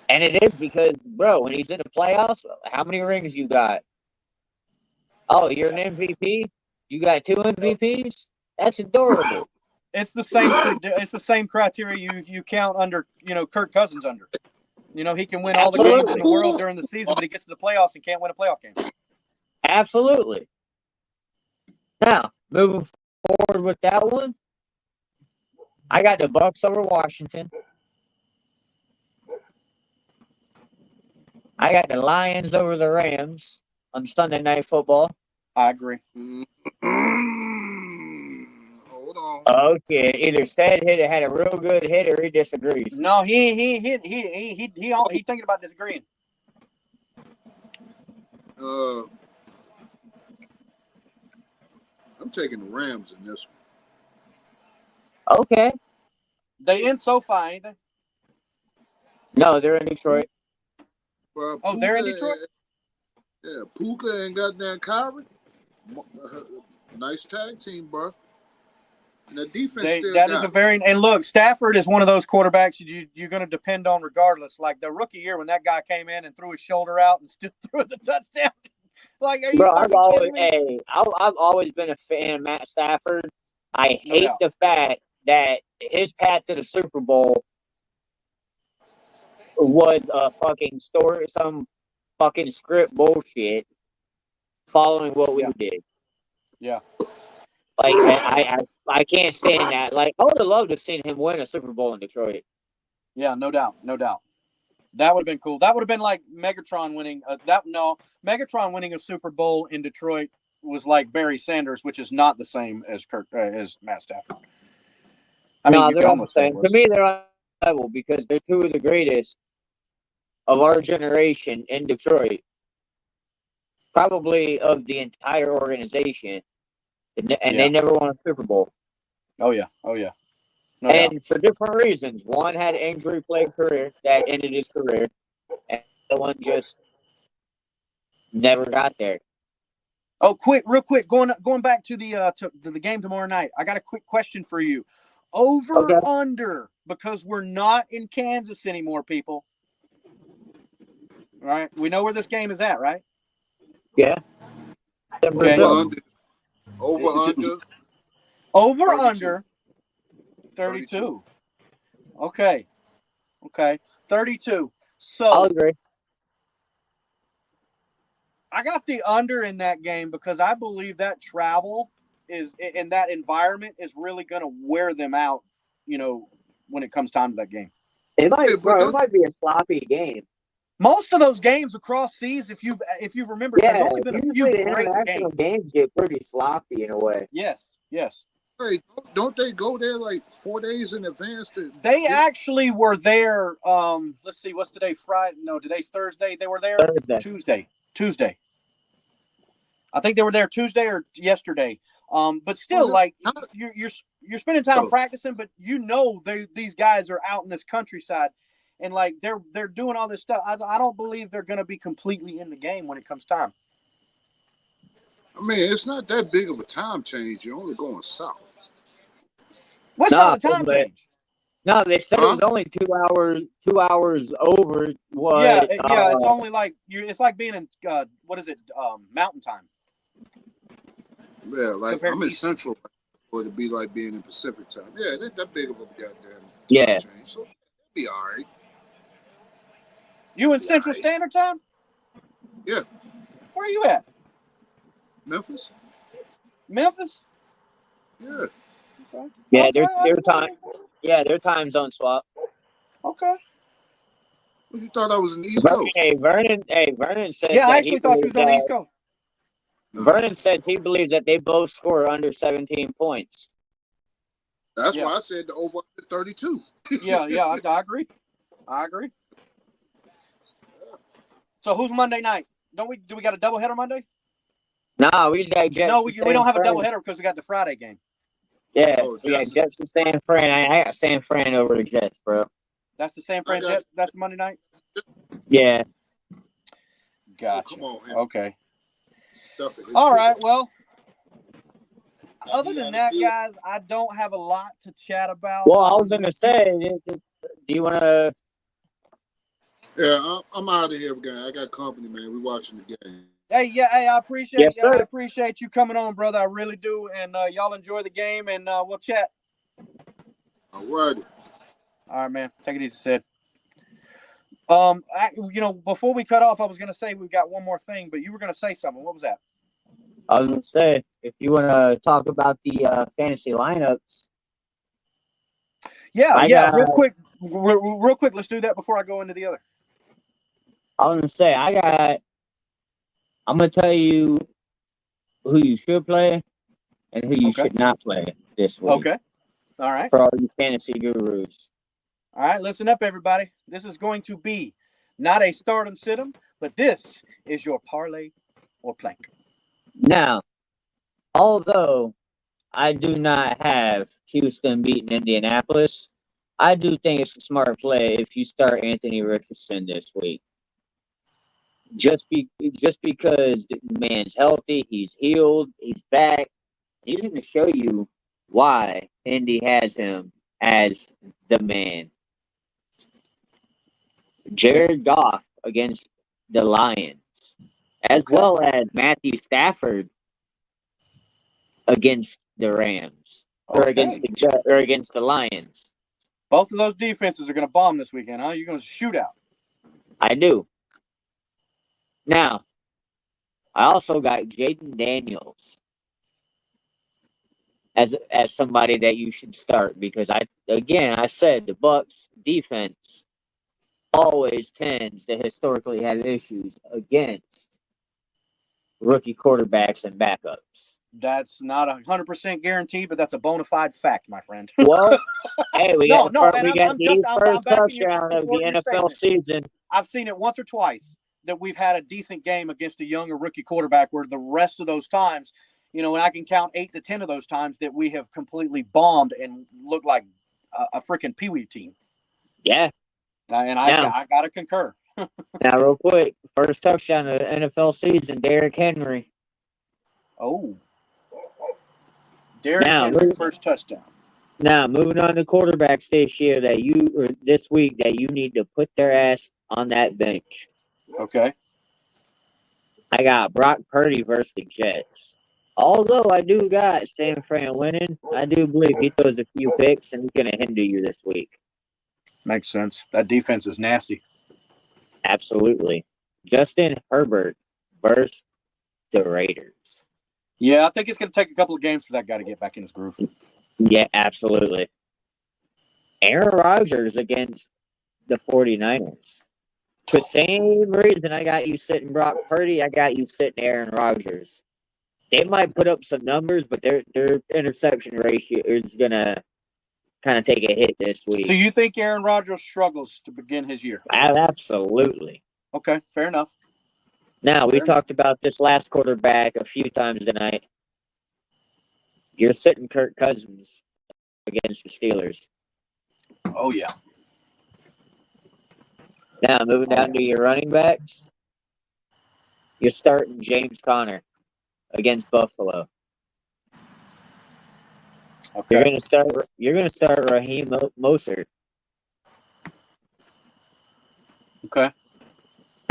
And it is because, bro, when he's in the playoffs, how many rings you got? Oh, you're an MVP? You got 2 MVPs? That's adorable. It's the same. It's the same criteria you count under. You know, Kirk Cousins under. You know, he can win all the games in the world during the season, but he gets to the playoffs and can't win a playoff game. Absolutely. Now, moving forward with that one, I got the Bucks over Washington. I got the Lions over the Rams on Sunday Night Football. I agree. Hold on. Okay, either said hit had a real good hit or he disagrees. No, he thinking about disagreeing. I'm taking the Rams in this one. Okay. They in SoFi, ain't they? No, they're in Detroit. Well, Oh, they're in Detroit? Yeah, Puka and goddamn Kyrie. Nice tag team, bro. And the defense and look, Stafford is one of those quarterbacks you're going to depend on regardless. Like the rookie year when that guy came in and threw his shoulder out and still threw the touchdown. Like, are you bro, I've always been a fan of Matt Stafford. I hate the fact that his path to the Super Bowl was a fucking story, some fucking script bullshit following what we did. Yeah. Like, I can't stand that. Like, I would have loved to have seen him win a Super Bowl in Detroit. Yeah, no doubt. That would have been cool. That would have been like Megatron winning a Super Bowl in Detroit was like Barry Sanders, which is not the same as as Matt Stafford. I mean, No, you they're could not the almost say it same. To was. me, they're on level because they're two of the greatest of our generation in Detroit, probably of the entire organization, and they never won a Super Bowl. Oh yeah, no doubt. And for different reasons. One had an injury plagued career that ended his career, and the one just never got there. Oh, real quick, going back to the game tomorrow night. I got a quick question for you. Over under, because we're not in Kansas anymore, people. All right, we know where this game is at, right? Yeah. Okay. Over under. Over under 32. Okay. 32. I'll So agree. I got the under in that game because I believe that travel is in that environment is really going to wear them out, when it comes time to that game. It might be a sloppy game. Most of those games across seas, if you've remembered, there's only been a few usually the great international games. games get pretty sloppy in a way. Yes. Hey, don't they go there like 4 days in advance? They actually were there. Let's see, what's today? Friday? No, today's Thursday. They were there Tuesday. I think they were there Tuesday or yesterday. But still, like you're spending time practicing, but these guys are out in this countryside, and like they're doing all this stuff. I don't believe they're going to be completely in the game when it comes time. I mean, it's not that big of a time change. You're only going south. What's not the time change? No, they said it was only 2 hours over what? Yeah, it's only like it's like being in Mountain Time. Yeah, like I'm in Central, or it'd be like being in Pacific Time. Yeah, it ain't that big of a goddamn time change. So it'll be all right. You in Central Standard Time? Yeah. Where are you at? Memphis? Yeah. Okay. Yeah, their time. Yeah, their time zone swap. Okay. Well, you thought I was in the East Coast? Vernon said. Yeah, I actually thought you was on the East Coast. Vernon said he believes that they both score under 17 points. That's why I said the over 32. Yeah, I agree. So who's Monday night? Do we got a doubleheader Monday? No, we just got Jets. No, we don't have a doubleheader because we got the Friday game. Yeah, we got Jets and San Fran. I got San Fran over the Jets, bro. That's the San Fran Jets. That's the Monday night. Yeah. Gotcha. Come on, man. Okay. All right. Well, other than that, guys, I don't have a lot to chat about. Well, I was gonna say, do you want to? Yeah, I'm out of here, guy. I got company, man. We watching the game. Hey, I appreciate Yes, sir. I appreciate you coming on, brother. I really do. And y'all enjoy the game, and we'll chat. All right. All right, man. Take it easy, Sid. Before we cut off, I was gonna say we've got one more thing, but you were gonna say something. What was that? I was gonna say, if you want to talk about the fantasy lineups. Yeah. Real quick. Let's do that before I go into the other. I was gonna say I'm gonna tell you who you should play and who you should not play this week. Okay. All right. For all you fantasy gurus. All right, listen up, everybody. This is going to be not a stardom sit-em, but this is your parlay or plank. Now, although I do not have Houston beating Indianapolis, I do think it's a smart play if you start Anthony Richardson this week. Just because the man's healthy, he's healed, he's back. He's going to show you why Indy has him as the man. Jared Goff against the Lions, as well as Matthew Stafford against the Rams, or against the Lions. Both of those defenses are going to bomb this weekend, huh? You're going to shoot out. I do. Now, I also got Jaden Daniels as somebody that you should start because I said the Bucs defense always tends to historically have issues against rookie quarterbacks and backups. That's not 100% guaranteed, but that's a bona fide fact, my friend. Well, hey, we got No, man, we got I'm the first backing you. touchdown of the Support your NFL statement. season. I've seen it once or twice that we've had a decent game against a younger rookie quarterback, where the rest of those times, and I can count 8 to 10 of those times that we have completely bombed and looked like a freaking peewee team. Yeah. And I got to concur. Now, real quick, first touchdown of the NFL season, Derrick Henry. Oh. Derrick Henry, first touchdown. Now, moving on to quarterbacks this week that you need to put their ass on that bench. Okay. I got Brock Purdy versus the Jets. Although I do got San Fran winning, I do believe he throws a few picks and he's going to hinder you this week. Makes sense. That defense is nasty. Absolutely. Justin Herbert versus the Raiders. Yeah, I think it's going to take a couple of games for that guy to get back in his groove. Yeah, absolutely. Aaron Rodgers against the 49ers. For the same reason I got you sitting Brock Purdy, I got you sitting Aaron Rodgers. They might put up some numbers, but their interception ratio is going to kind of take a hit this week. So you think Aaron Rodgers struggles to begin his year? Absolutely. Okay, fair enough. Now, we talked about this last quarterback a few times tonight. You're sitting Kirk Cousins against the Steelers. Oh, yeah. Now, moving down to your running backs. You're starting James Conner against Buffalo. Okay. You're gonna start Raheem Mostert. Okay.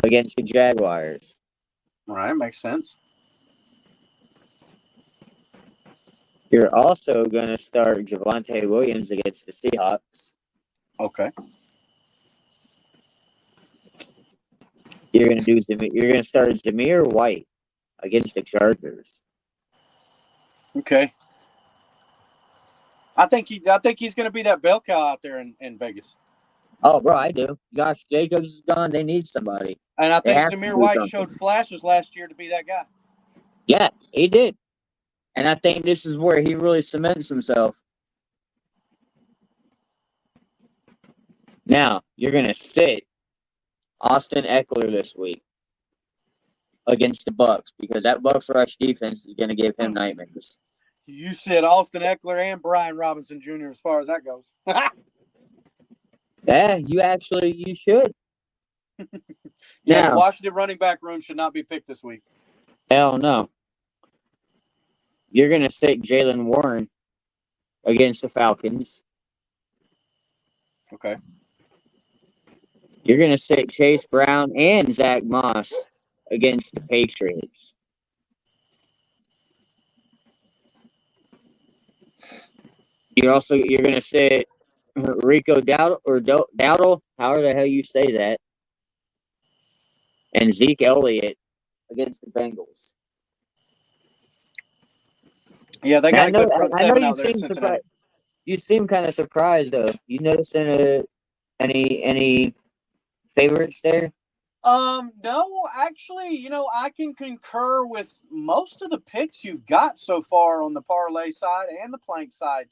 Against the Jaguars. All right, makes sense. You're also gonna start Javonte Williams against the Seahawks. Okay. You're gonna start Zamir White against the Chargers. Okay. I think he's going to be that bell cow out there in Vegas. Oh, bro, I do. Josh Jacobs is gone. They need somebody. And I think Zamir White showed flashes last year to be that guy. Yeah, he did. And I think this is where he really cements himself. Now, you're going to sit Austin Eckler this week against the Bucs because that Bucs rush defense is going to give him nightmares. You said Austin Eckler and Brian Robinson Jr. as far as that goes. Yeah, you should. Yeah, the Washington running back room should not be picked this week. Hell no. You're going to stick Jalen Warren against the Falcons. Okay. You're going to stick Chase Brown and Zach Moss against the Patriots. You're going to sit Rico Dowdle, however the hell you say that, and Zeke Elliott against the Bengals. Yeah, they got a good front seven out there in Cincinnati. You seem kind of surprised, though. You noticing any favorites there? No, actually, I can concur with most of the picks you've got so far on the parlay side and the plank side.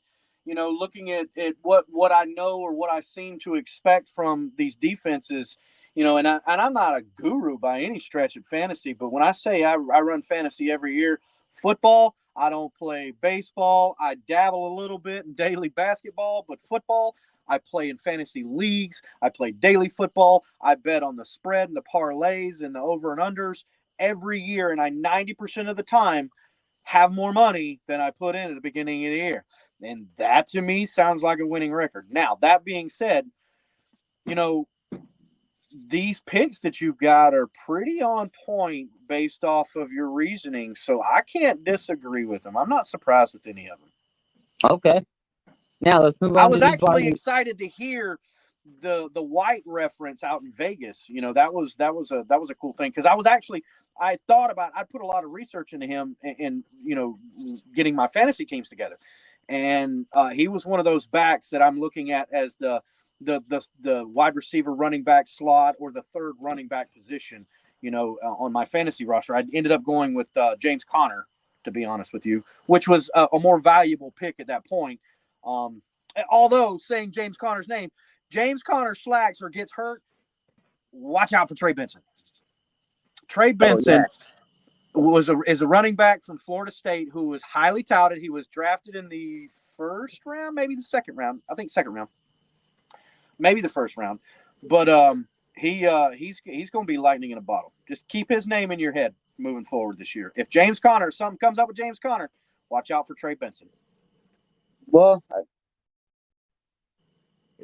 Looking at what I know or what I seem to expect from these defenses, and I'm not a guru by any stretch of fantasy, but when I say I run fantasy every year, football, I don't play baseball. I dabble a little bit in daily basketball, but football, I play in fantasy leagues. I play daily football. I bet on the spread and the parlays and the over and unders every year, and I 90% of the time have more money than I put in at the beginning of the year. And that, to me, sounds like a winning record. Now, that being said, these picks that you've got are pretty on point based off of your reasoning, so I can't disagree with them. I'm not surprised with any of them. Okay. Now, let's move on. I was actually excited to hear the White reference out in Vegas. That was a cool thing because I put a lot of research into him and getting my fantasy teams together. And he was one of those backs that I'm looking at as the wide receiver running back slot or the third running back position. on my fantasy roster. I ended up going with James Conner, to be honest with you, which was a more valuable pick at that point. Although saying James Conner's name, James Conner slacks or gets hurt, watch out for Trey Benson. Trey Benson is a running back from Florida State who was highly touted. He was drafted in the first round, maybe the second round. I think second round, maybe the first round. But he's going to be lightning in a bottle. Just keep his name in your head moving forward this year. If James Conner, something comes up with James Conner, watch out for Trey Benson. Well,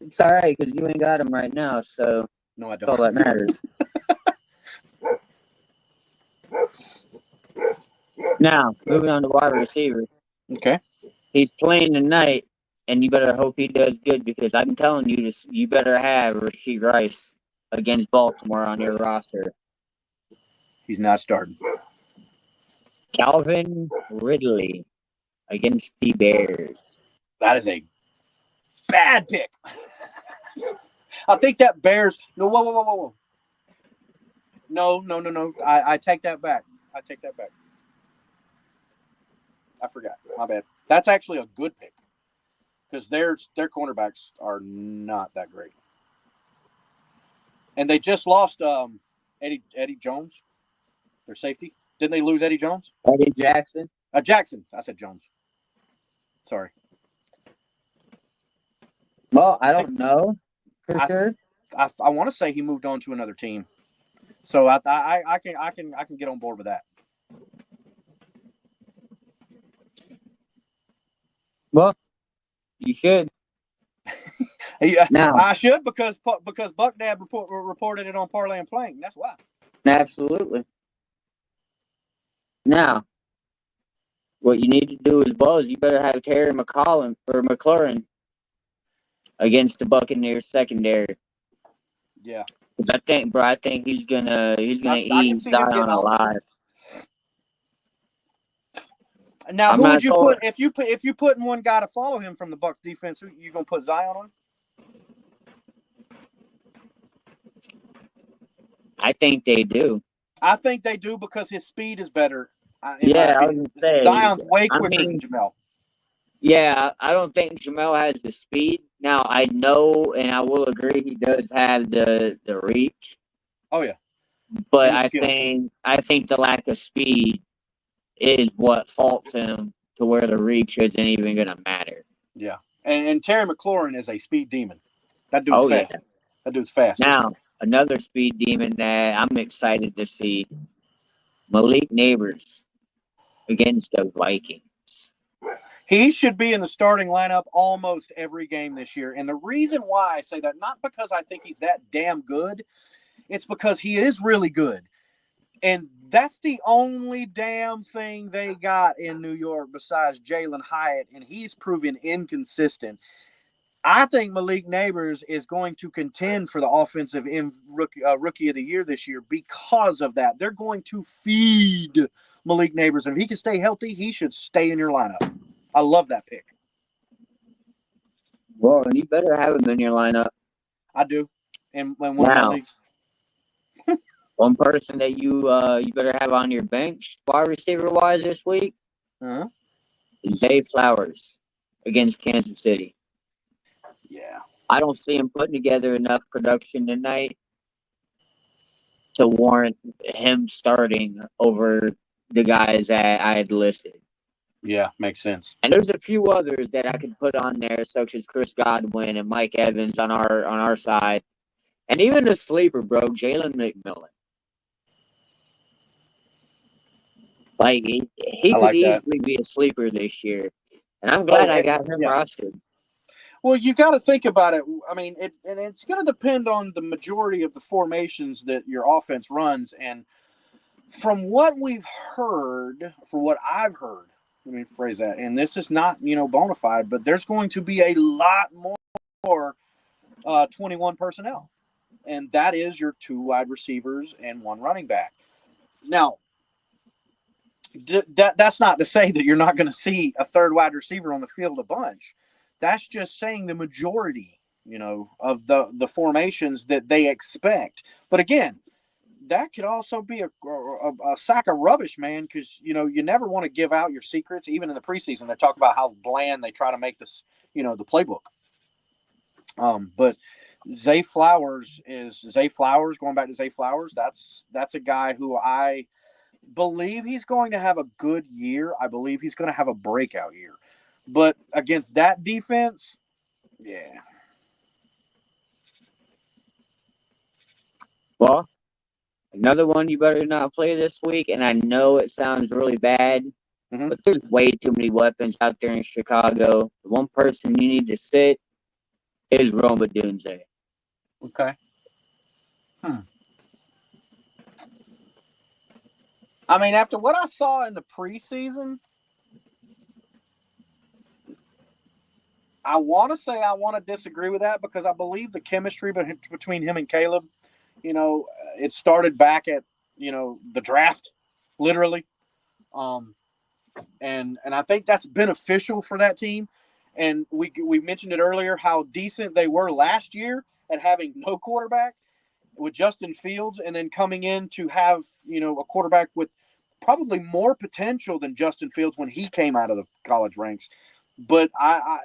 it's all right because you ain't got him right now, so No, I that's all don't. that matters. Now, moving on to wide receiver. Okay. He's playing tonight, and you better hope he does good because I'm telling you this. You better have Rashee Rice against Baltimore on your roster. He's not starting. Calvin Ridley against the Bears. That is a bad pick. I think that Bears. No, whoa. No. I take that back. I forgot. My bad. That's actually a good pick because their cornerbacks are not that great, and they just lost Eddie Jones, their safety. Didn't they lose Eddie Jones? Eddie Jackson. Jackson. I said Jones. Sorry. Well, I don't know for sure. I want to say he moved on to another team, so I can get on board with that. Well, you should. Yeah, Now, I should because BucDad reported it on Parlay and Playing. That's why. absolutely. Now, what you need to do as well is you better have Terry McLaurin against the Buccaneers secondary. Yeah. Because I think he's gonna I can eat see him getting Zion on. alive. Now, I'm who not would you sure. put if you put in one guy to follow him from the Bucs defense? Who you gonna put Zion on? I think they do. I think they do because his speed is better. Yeah, I was gonna say. Zion's way I quicker mean, than Jamel. Yeah, I don't think Jamel has the speed. Now I know, and I will agree, he does have the reach. Oh yeah, But and the I skill. think the lack of speed is what faults him to where the reach isn't even going to matter. Yeah, and Terry McLaurin is a speed demon. That dude's Oh fast. yeah. That dude's fast. Now another speed demon that I'm excited to see: Malik Neighbors against the Vikings. He should be in the starting lineup almost every game this year. And the reason why I say that, not because I think he's that damn good, it's because he is really good. And that's the only damn thing they got in New York besides Jalen Hyatt, and he's proven inconsistent. I think Malik Neighbors is going to contend for the offensive rookie of the year this year because of that. They're going to feed Malik Neighbors. And if he can stay healthy, he should stay in your lineup. I love that pick. Well, and you better have him in your lineup. I do. And one of my leagues. One person that you better have on your bench, wide receiver wise this week, Zay Flowers against Kansas City. Yeah. I don't see him putting together enough production tonight to warrant him starting over the guys that I had listed. Yeah, makes sense. And there's a few others that I could put on there, such as Chris Godwin and Mike Evans on our side. And even a sleeper, bro, Jalen McMillan. Like, he could easily be a sleeper this year. And I'm glad I got him rostered. Well, you got to think about it. I mean, it's going to depend on the majority of the formations that your offense runs. And from what we've heard, for what I've heard, let me phrase that, and this is not, bona fide, but there's going to be a lot more 21 personnel. And that is your 2 wide receivers and 1 running back. Now, that's not to say that you're not going to see a 3rd wide receiver on the field a bunch. That's just saying the majority, of the formations that they expect. But again, that could also be a sack of rubbish, man, because, you know, you never want to give out your secrets. Even in the preseason, they talk about how bland they try to make this, you know, the playbook. But Zay Flowers, going back to Zay Flowers, that's a guy who I believe he's going to have a good year. I believe he's going to have a breakout year. But against that defense, yeah. Well, another one you better not play this week, and I know it sounds really bad, but there's way too many weapons out there in Chicago. The one person you need to sit is Roma Dunze. Okay. I mean, after what I saw in the preseason, I want to disagree with that because I believe the chemistry between him and Caleb, you know, it started back at, you know, the draft, literally. And I think that's beneficial for that team. And we mentioned it earlier how decent they were last year at having no quarterback with Justin Fields, and then coming in to have, you know, a quarterback with probably more potential than Justin Fields when he came out of the college ranks. But I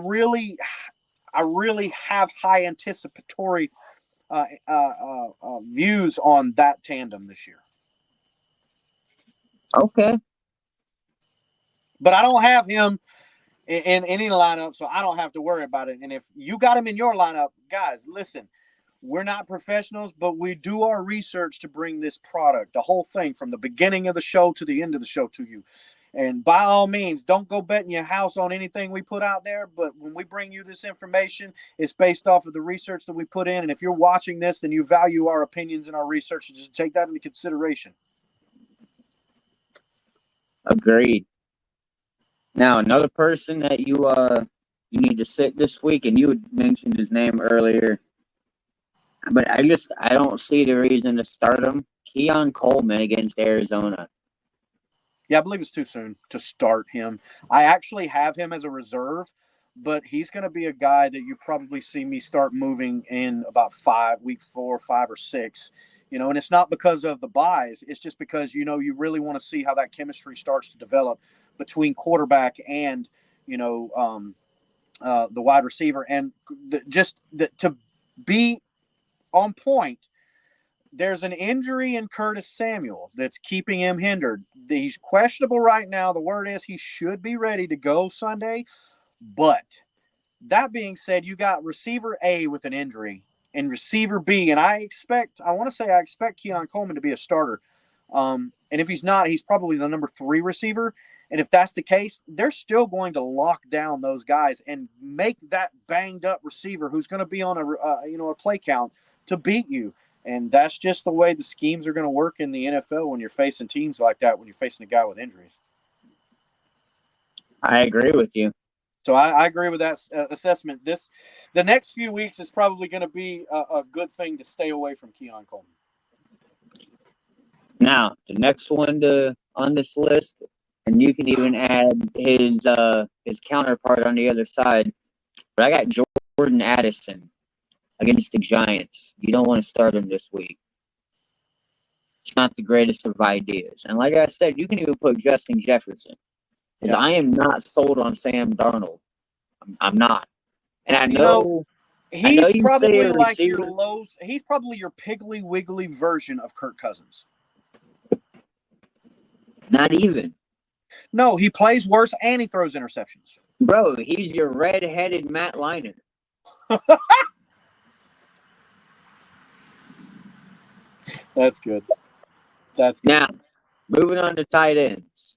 really have high anticipatory views on that tandem this year. Okay. But I don't have him in any lineup, so I don't have to worry about it. And if you got him in your lineup, guys, listen, we're not professionals, but we do our research to bring this product, the whole thing, from the beginning of the show to the end of the show to you. And by all means, don't go betting your house on anything we put out there. But when we bring you this information, it's based off of the research that we put in. And if you're watching this, then you value our opinions and our research. So just take that into consideration. Agreed. Now, another person that you need to sit this week, and you had mentioned his name earlier, but I don't see the reason to start him. Keon Coleman against Arizona. Yeah, I believe it's too soon to start him. I actually have him as a reserve, but he's going to be a guy that you probably see me start moving in about week 4, 5, or 6. You know, and it's not because of the buys. It's just because, you know, you really want to see how that chemistry starts to develop between quarterback and, you know, the wide receiver. And to be on point, there's an injury in Curtis Samuel that's keeping him hindered. He's questionable right now. The word is he should be ready to go Sunday. But that being said, you got receiver A with an injury and receiver B. And I expect Keon Coleman to be a starter. And if he's not, he's probably the number 3 receiver. And if that's the case, they're still going to lock down those guys and make that banged up receiver who's going to be on a play count to beat you. And that's just the way the schemes are going to work in the NFL when you're facing teams like that, when you're facing a guy with injuries. I agree with you. So I agree with that assessment. The next few weeks is probably going to be a good thing to stay away from Keon Coleman. Now, the next one on this list, and you can even add his counterpart on the other side, but I got Jordan Addison against the Giants. You don't want to start him this week. It's not the greatest of ideas. And like I said, you can even put Justin Jefferson. Because I am not sold on Sam Darnold. I'm not. And I know he's you probably say a like receiver, he's probably your Piggly Wiggly version of Kirk Cousins. Not even. No, he plays worse and he throws interceptions. Bro, he's your red-headed Matt Leinart. That's good. Now, moving on to tight ends.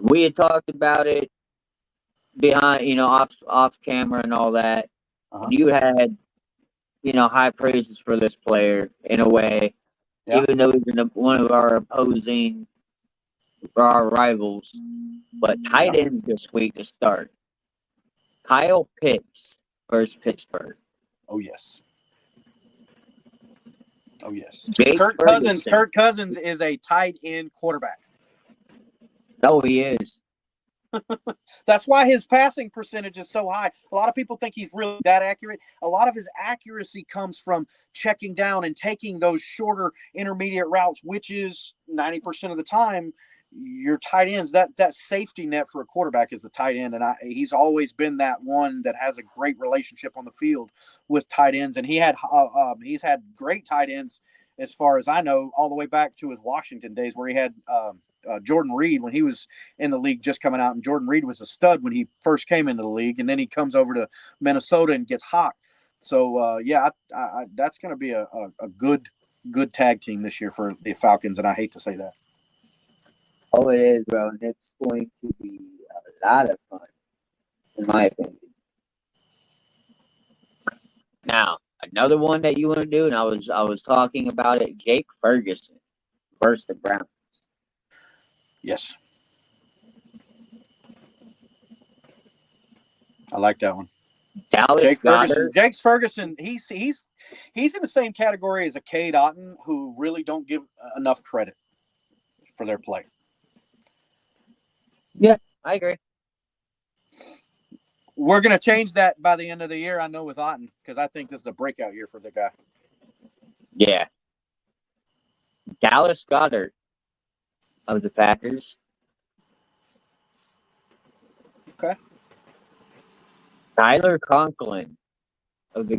We had talked about it behind, off camera and all that. Uh-huh. You had, high praises for this player in a way, even though he's one of our rivals. But tight ends this week to start. Kyle Pitts versus Pittsburgh. Oh, yes. Jake Kirk Cousins is a tight end quarterback. Oh, he is. That's why his passing percentage is so high. A lot of people think he's really that accurate. A lot of his accuracy comes from checking down and taking those shorter intermediate routes, which is 90% of the time your tight ends. That safety net for a quarterback is the tight end, and he's always been that one that has a great relationship on the field with tight ends. And he's had great tight ends as far as I know, all the way back to his Washington days, where he had Jordan Reed when he was in the league just coming out, and Jordan Reed was a stud when he first came into the league, and then he comes over to Minnesota and gets hot. So that's going to be a good tag team this year for the Falcons, and I hate to say that. Oh, it is, bro, and it's going to be a lot of fun, in my opinion. Now, another one that you want to do, and I was talking about it, Jake Ferguson versus the Browns. Yes. I like that one. Dallas Jake Ferguson. Goddard. Jake Ferguson, he's in the same category as a Cade Otton, who really don't give enough credit for their play. Yeah, I agree. We're going to change that by the end of the year, I know, with Otton, because I think this is a breakout year for the guy. Yeah. Dallas Goddard of the Packers. Okay. Tyler Conklin with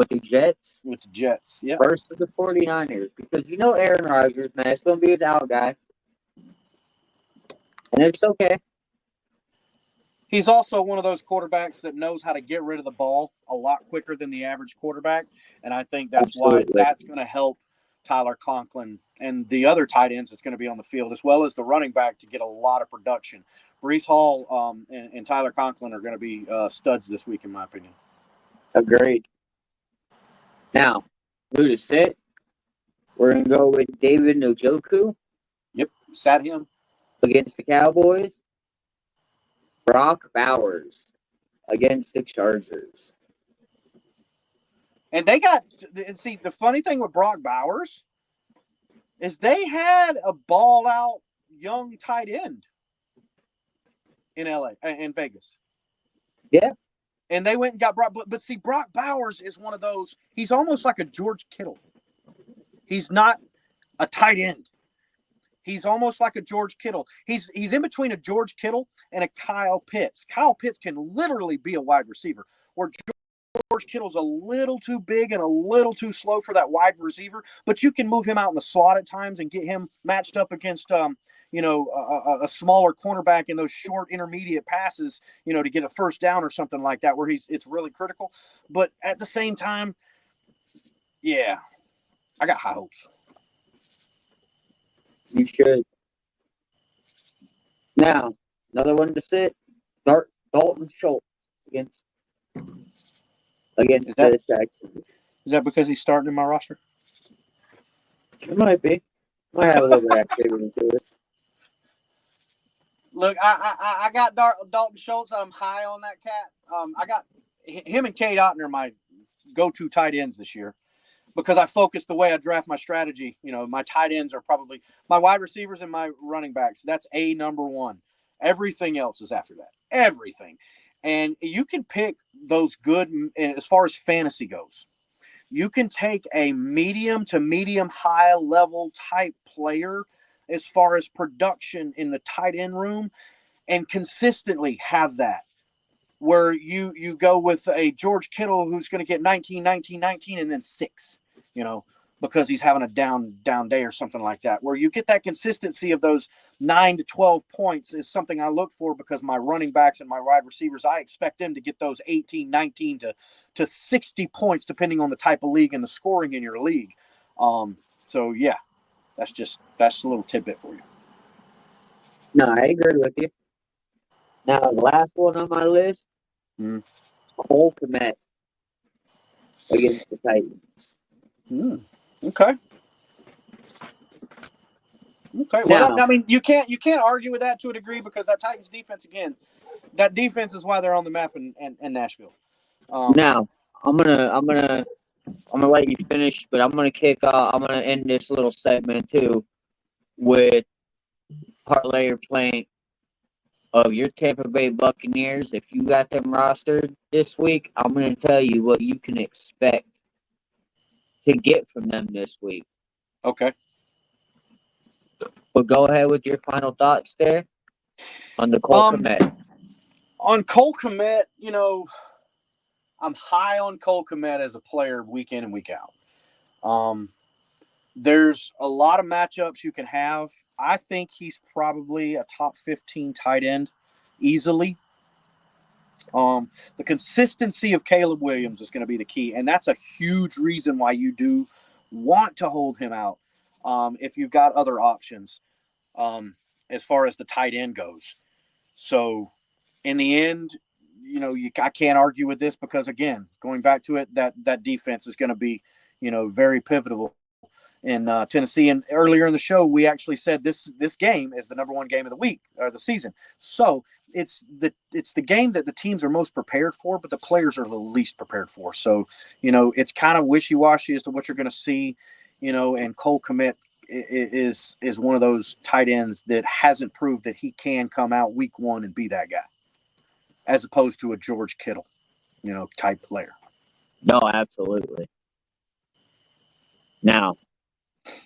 the Jets. With the Jets, yeah. Versus the 49ers. Because you know Aaron Rodgers, man, it's going to be his out guy. And it's okay. He's also one of those quarterbacks that knows how to get rid of the ball a lot quicker than the average quarterback. And I think that's why that's going to help Tyler Conklin and the other tight ends that's going to be on the field, as well as the running back, to get a lot of production. Breece Hall and Tyler Conklin are going to be studs this week, in my opinion. Agreed. Now, who to sit? We're going to go with David Njoku. Yep, sat him. Against the Cowboys. Brock Bowers against the Chargers. And the funny thing with Brock Bowers is they had a ball out young tight end in Vegas. Yeah. And they went and got Brock. But see, Brock Bowers is one of those, he's almost like a George Kittle. He's not a tight end. He's almost like a George Kittle. He's in between a George Kittle and a Kyle Pitts. Kyle Pitts can literally be a wide receiver, where George Kittle's a little too big and a little too slow for that wide receiver, but you can move him out in the slot at times and get him matched up against a smaller cornerback in those short intermediate passes, to get a first down or something like that, where it's really critical. But at the same time, yeah, I got high hopes. You should. Now, another one to sit. Dalton Schultz against the Texans. Is that because he's starting in my roster? It might be. Might have a little bit of activity to it. Look, I got Dalton Schultz. I'm high on that cat. I got him and Cade Otton are my go-to tight ends this year, because I focus the way I draft my strategy. My tight ends are probably my wide receivers and my running backs. That's number one. Everything else is after that. Everything. And you can pick those good, as far as fantasy goes. You can take a medium to medium high level type player as far as production in the tight end room, and consistently have that, where you go with a George Kittle who's going to get 19, 19, 19, and then 6, because he's having a down day or something like that, where you get that consistency of those 9 to 12 points is something I look for, because my running backs and my wide receivers, I expect them to get those 18, 19 to 60 points, depending on the type of league and the scoring in your league. So yeah, that's a little tidbit for you. No, I agree with you. Now, the last one on my list, Cole Kmet against the Titans. Okay. Well, you can't argue with that to a degree, because that Titans defense, again, that defense is why they're on the map in Nashville. Now, I'm gonna let you finish, but I'm gonna end this little segment too with Parlay or Plank of your Tampa Bay Buccaneers, if you got them rostered this week, I'm going to tell you what you can expect to get from them this week. Okay. But go ahead with your final thoughts there on the Cole Kmet. On Cole Kmet, you know, I'm high on Cole Kmet as a player week in and week out. There's a lot of matchups you can have. I think he's probably a top 15 tight end easily. The consistency of Caleb Williams is going to be the key, and that's a huge reason why you do want to hold him out if you've got other options as far as the tight end goes. So in the end, you know, I can't argue with this because, again, going back to it, that defense is going to be, you know, very pivotal in Tennessee. And earlier in the show, we actually said this game is the number one game of the week or the season. So it's the game that the teams are most prepared for, but the players are the least prepared for. So, you know, it's kind of wishy-washy as to what you're going to see, you know, and Cole Kmet is one of those tight ends that hasn't proved that he can come out week one and be that guy, as opposed to a George Kittle, you know, type player. No, absolutely. Now,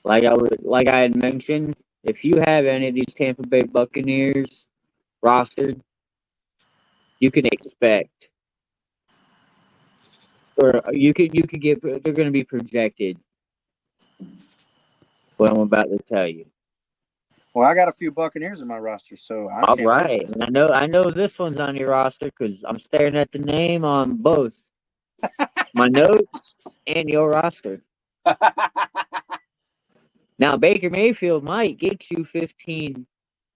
like I had mentioned, if you have any of these Tampa Bay Buccaneers rostered, you can expect, or you could get. They're going to be projected. What I'm about to tell you. Well, I got a few Buccaneers in my roster, so All right, and I know this one's on your roster because I'm staring at the name on both my notes and your roster. Now, Baker Mayfield might get you 15,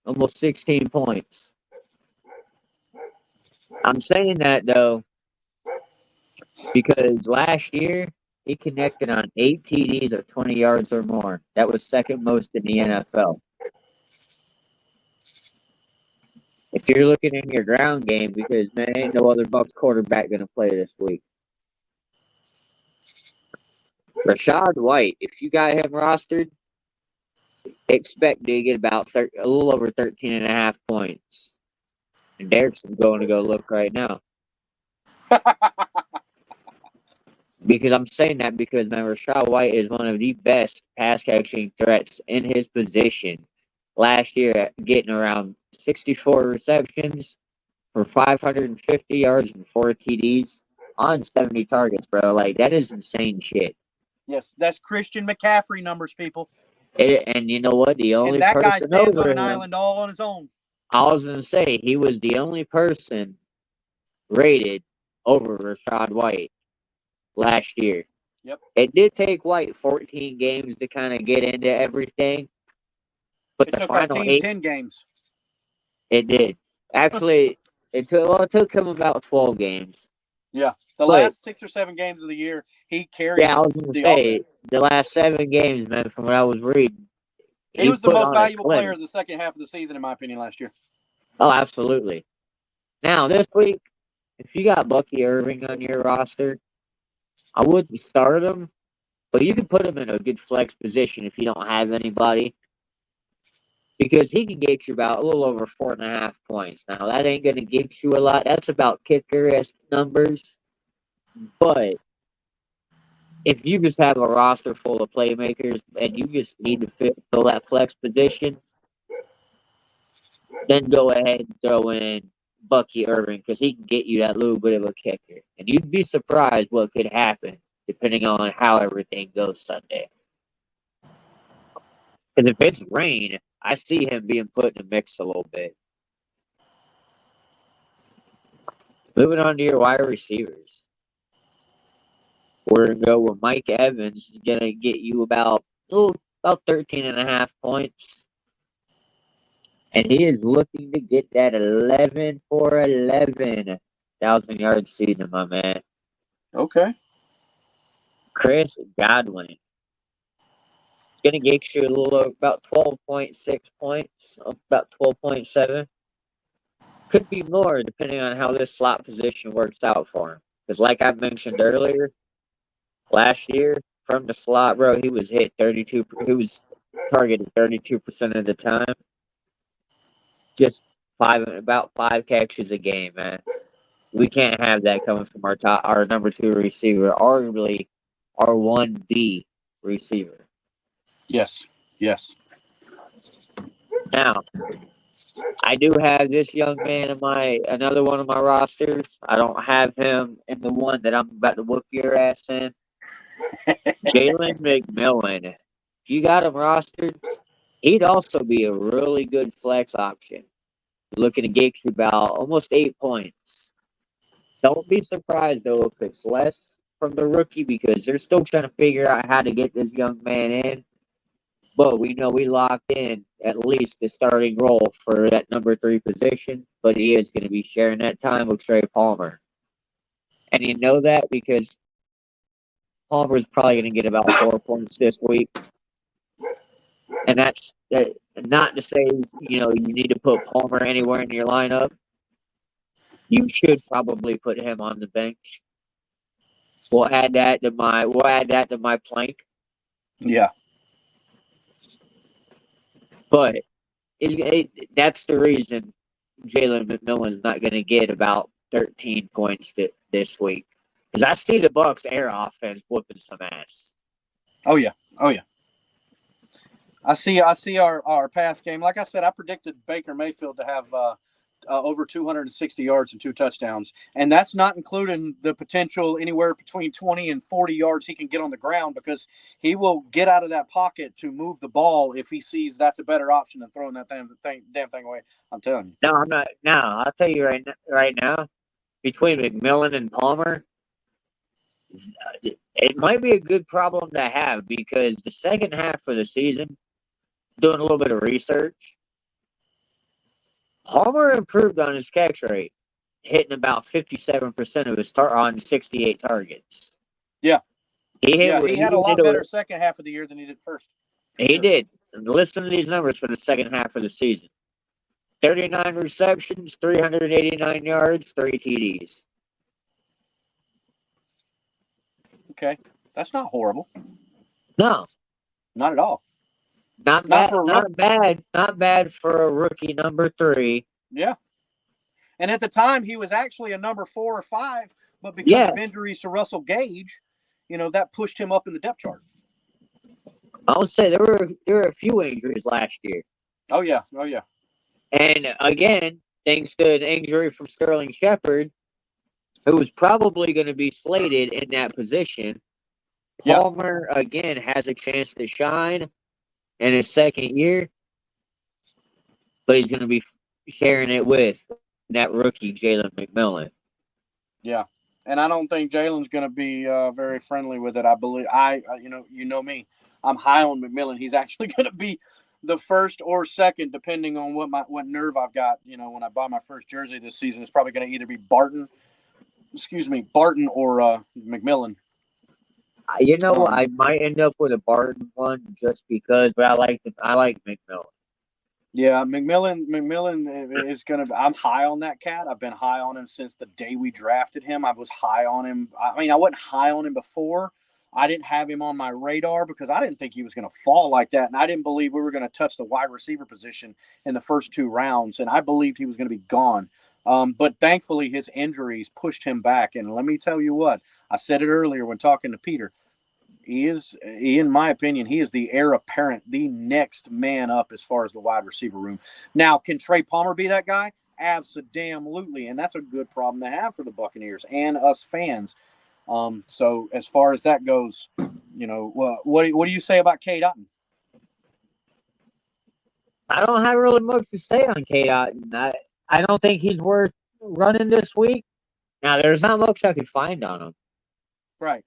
almost 16 points. I'm saying that, though, because last year he connected on 8 TDs of 20 yards or more. That was second most in the NFL. If you're looking in your ground game, because, man, ain't no other Bucs quarterback going to play this week. Rashad White, if you got him rostered, expect to get about a little over 13.5 points. And Derek's going to go look right now. Because I'm saying that because, man, Rashad White is one of the best pass catching threats in his position. Last year, getting around 64 receptions for 550 yards and 4 TDs on 70 targets, bro. Like, that is insane shit. Yes, that's Christian McCaffrey numbers, people. And you know what? The only and that guy person stands over on an him, island all on his own. I was going to say, he was the only person rated over Rashad White last year. Yep. It did take White 14 games to kind of get into everything. But It the took our final team 10 games. It did. Actually, it took him about 12 games. Yeah. The last 6 or 7 games of the year, he carried I was going to say, offense. the last 7 games, man, from what I was reading. He was the most valuable player of the second half of the season, in my opinion, last year. Oh, absolutely. Now, this week, if you got Bucky Irving on your roster, I wouldn't start him, but you can put him in a good flex position if you don't have anybody. Because he can get you about a little over 4.5 points. Now, that ain't going to get you a lot. That's about kicker-esque numbers. But if you just have a roster full of playmakers and you just need to fill that flex position, then go ahead and throw in Bucky Irving because he can get you that little bit of a kicker. And you'd be surprised what could happen depending on how everything goes Sunday. Because if it's rain, I see him being put in the mix a little bit. Moving on to your wide receivers. We're going to go with Mike Evans. Is going to get you about 13.5 points. And he is looking to get that 11 for 11 1,000-yard season, my man. Okay. Chris Godwin. It's going to get you a little about 12.6 points, about 12.7. Could be more depending on how this slot position works out for him. Because like I mentioned earlier, last year from the slot, bro, he was hit 32. He was targeted 32% of the time. Just about 5 catches a game, man. We can't have that coming from our number 2 receiver, arguably our 1B receiver. Yes. Now, I do have this young man in another one of my rosters. I don't have him in the one that I'm about to whoop your ass in. Jalen McMillan. If you got him rostered, he'd also be a really good flex option. Looking to get you about almost 8 points. Don't be surprised, though, if it's less from the rookie because they're still trying to figure out how to get this young man in. But we know we locked in at least the starting role for that number 3 position. But he is going to be sharing that time with Trey Palmer. And you know that because Palmer's probably going to get about 4 points this week. And that's not to say, you need to put Palmer anywhere in your lineup. You should probably put him on the bench. We'll add that to my plank. Yeah. But that's the reason Jalen McMillan is not going to get about 13 points this week. Because I see the Bucs air offense whooping some ass. Oh yeah. I see our pass game. Like I said, I predicted Baker Mayfield to have over 260 yards and 2 touchdowns. And that's not including the potential anywhere between 20 and 40 yards he can get on the ground because he will get out of that pocket to move the ball if he sees that's a better option than throwing that damn thing away. I'm telling you. No, I'm not. No, I'll tell you right now, between McMillan and Palmer, it might be a good problem to have because the second half of the season, doing a little bit of research, Palmer improved on his catch rate, hitting about 57% of his on 68 targets. Yeah. He had a lot better second half of the year than he did first. He did. And listen to these numbers for the second half of the season. 39 receptions, 389 yards, 3 TDs. Okay. That's not horrible. No. Not at all. Not bad for a rookie number 3. Yeah. And at the time, he was actually a number 4 or 5, but because of injuries to Russell Gage, that pushed him up in the depth chart. I would say there were a few injuries last year. Oh yeah. And again, thanks to an injury from Sterling Shepard, who was probably going to be slated in that position, Palmer again has a chance to shine in his second year, but he's going to be sharing it with that rookie Jalen McMillan. Yeah, and I don't think Jalen's going to be very friendly with it. I believe you know me, I'm high on McMillan. He's actually going to be the first or second, depending on what nerve I've got. When I buy my first jersey this season, it's probably going to either be Barton or McMillan. I might end up with a Barton one just because, but I like McMillan. Yeah, McMillan is going to – I'm high on that cat. I've been high on him since the day we drafted him. I was high on him. I mean, I wasn't high on him before. I didn't have him on my radar because I didn't think he was going to fall like that, and I didn't believe we were going to touch the wide receiver position in the first 2 rounds, and I believed he was going to be gone. But thankfully, his injuries pushed him back. And let me tell you what, I said it earlier when talking to Peter. In my opinion, he is the heir apparent, the next man up as far as the wide receiver room. Now, can Trey Palmer be that guy? Absolutely. And that's a good problem to have for the Buccaneers and us fans. So as far as that goes, what do you say about K. Dotton? I don't have really much to say on K. Dotton. I don't think he's worth running this week. Now, there's not much I could find on him. Right.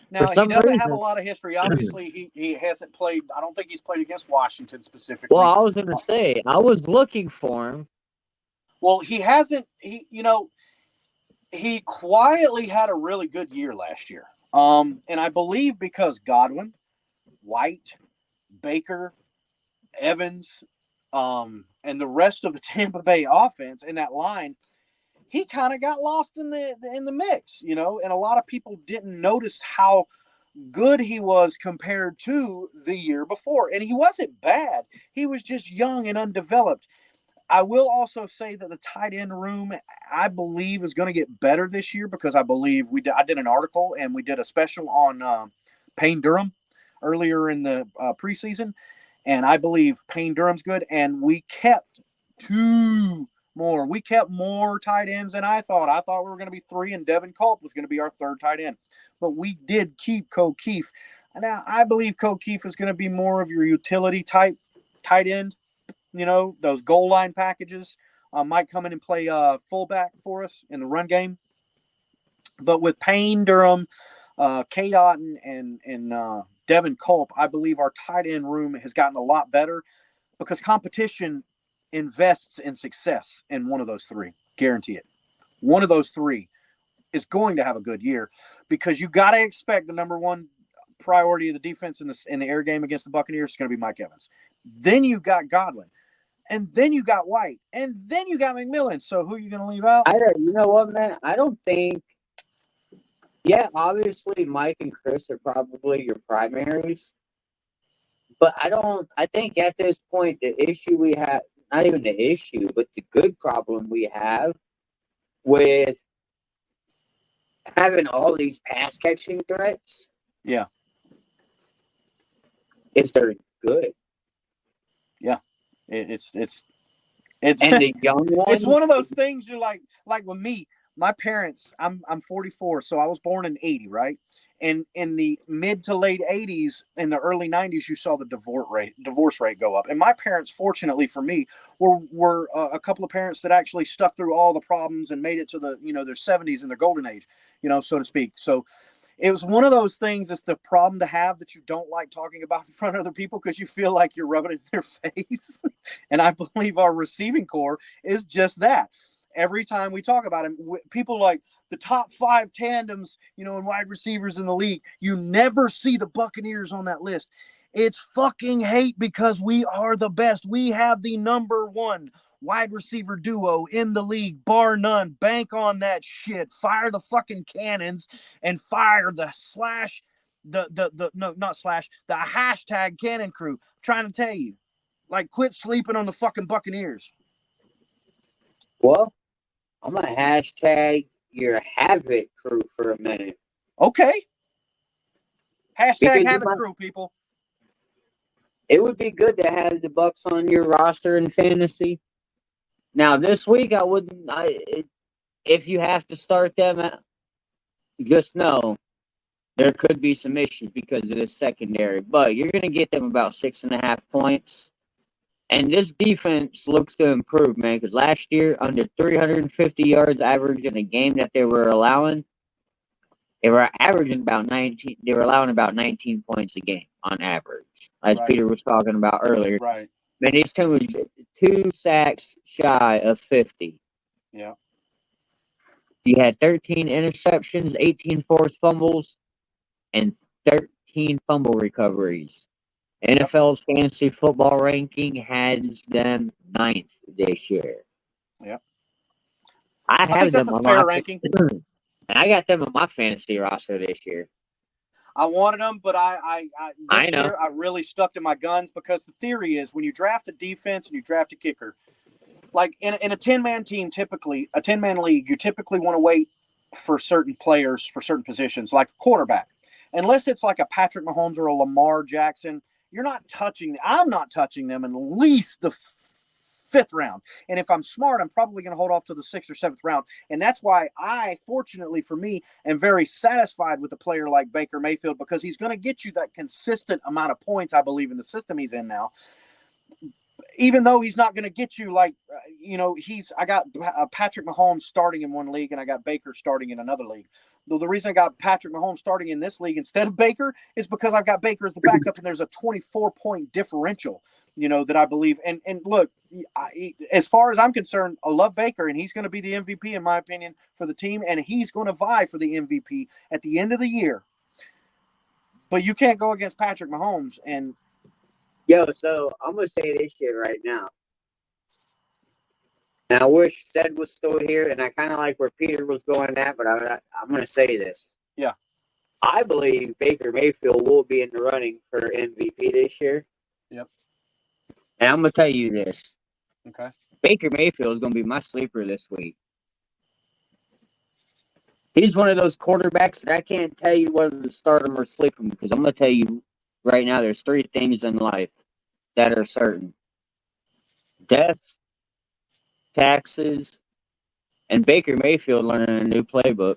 Now, he doesn't have a lot of history. Obviously, he hasn't played. I don't think he's played against Washington specifically. Well, I was going to say, I was looking for him. Well, he hasn't. He quietly had a really good year last year. And I believe because Godwin, White, Baker, Evans, and the rest of the Tampa Bay offense in that line, he kind of got lost in the mix, and a lot of people didn't notice how good he was compared to the year before. And he wasn't bad. He was just young and undeveloped. I will also say that the tight end room, I believe, is going to get better this year because I believe I did an article and we did a special on Payne Durham earlier in the preseason, and I believe Payne Durham's good, and we kept two more. We kept more tight ends than I thought. I thought we were going to be 3, and Devin Culp was going to be our 3rd tight end, but we did keep Keefe. Now, I believe Keefe is going to be more of your utility type tight end. You know, those goal line packages might come in and play fullback for us in the run game. But with Payne Durham, Kate Otten, and Devin Culp, I believe our tight end room has gotten a lot better because competition invests in success in one of those 3. Guarantee it. One of those 3 is going to have a good year because you got to expect the number 1 priority of the defense in the air game against the Buccaneers is going to be Mike Evans. Then you got Godwin. And then you got White. And then you got McMillan. So who are you going to leave out? You know what, man? I don't think. Yeah, obviously Mike and Chris are probably your primaries. But I think at this point, the issue we have, not even the issue, but the good problem we have with having all these pass catching threats. Yeah. Is they're good. Yeah. It's and the young ones. It's one of those things you're like with me, my parents, I'm 44, so I was born in 80, right? And in the mid to late 80s, in the early 90s, you saw the divorce rate go up. And my parents, fortunately for me, were a couple of parents that actually stuck through all the problems and made it to the, their 70s and their golden age, so to speak. So it was one of those things. It's the problem to have that you don't like talking about in front of other people because you feel like you're rubbing it in their face. And I believe our receiving core is just that. Every time we talk about him, people like the top 5 tandems, and wide receivers in the league, you never see the Buccaneers on that list. It's fucking hate because we are the best. We have the number 1 wide receiver duo in the league, bar none. Bank on that shit. Fire the fucking cannons and fire the hashtag cannon crew. I'm trying to tell you, quit sleeping on the fucking Buccaneers. Well, I'm going to hashtag your Havoc crew for a minute. Okay. Hashtag Havoc crew, people. It would be good to have the Bucs on your roster in fantasy. Now, this week, I wouldn't. If you have to start them, just know there could be some issues because of the secondary. But you're going to get them about 6.5 points. And this defense looks to improve, man, because last year, under 350 yards average in a game that they were allowing, they were averaging about 19. They were allowing about 19 points a game on average, as Right. Peter was talking about earlier. Right. Man, this team was 2 sacks shy of 50. Yeah. You had 13 interceptions, 18 forced fumbles, and 13 fumble recoveries. NFL's fantasy football ranking has them 9th this year. Yep. I think that's a fair ranking. And I got them on my fantasy roster this year. I wanted them, but I this know. year I really stuck to my guns because the theory is when you draft a defense and you draft a kicker, like in a 10-man team, typically a 10-man league, you typically want to wait for certain players for certain positions, like a quarterback. Unless it's like a Patrick Mahomes or a Lamar Jackson, you're not touching. I'm not touching them in at least the 5th round. And if I'm smart, I'm probably going to hold off to the 6th or 7th round. And that's why I, fortunately for me, am very satisfied with a player like Baker Mayfield because he's going to get you that consistent amount of points, I believe, in the system he's in now. Even though he's not going to get you I got Patrick Mahomes starting in one league and I got Baker starting in another league. Though the reason I got Patrick Mahomes starting in this league instead of Baker is because I've got Baker as the backup and there's a 24-point differential, that I believe. And look, as far as I'm concerned, I love Baker and he's going to be the MVP in my opinion for the team. And he's going to vie for the MVP at the end of the year. But you can't go against Patrick Mahomes and, So I'm going to say this shit right now. And I wish Sed was still here, and I kind of like where Peter was going at, but I'm going to say this. Yeah. I believe Baker Mayfield will be in the running for MVP this year. Yep. And I'm going to tell you this. Okay. Baker Mayfield is going to be my sleeper this week. He's one of those quarterbacks that I can't tell you whether to start him or sleep him, because I'm going to tell you right now, there's 3 things in life that are certain: death, taxes, and Baker Mayfield learning a new playbook.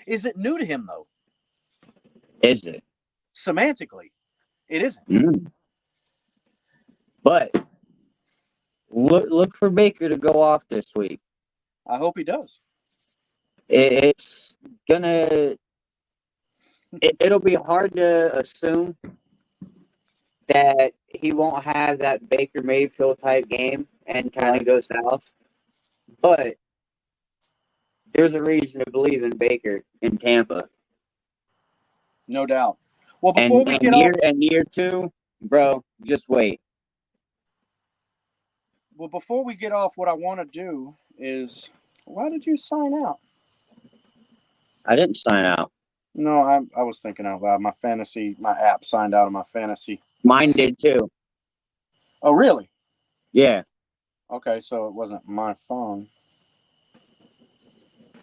Is it new to him, though? Is it? Semantically, it isn't. But look for Baker to go off this week. I hope he does. It's gonna. It'll be hard to assume that he won't have that Baker Mayfield type game and kind of go south. But there's a reason to believe in Baker in Tampa. No doubt. Well, before we get off, year 2, bro, just wait. Well, before we get off, what I want to do is, why did you sign out? I didn't sign out. No, I was thinking out loud. My app signed out of my fantasy. Mine did too. Oh, really? Yeah. Okay, so it wasn't my phone.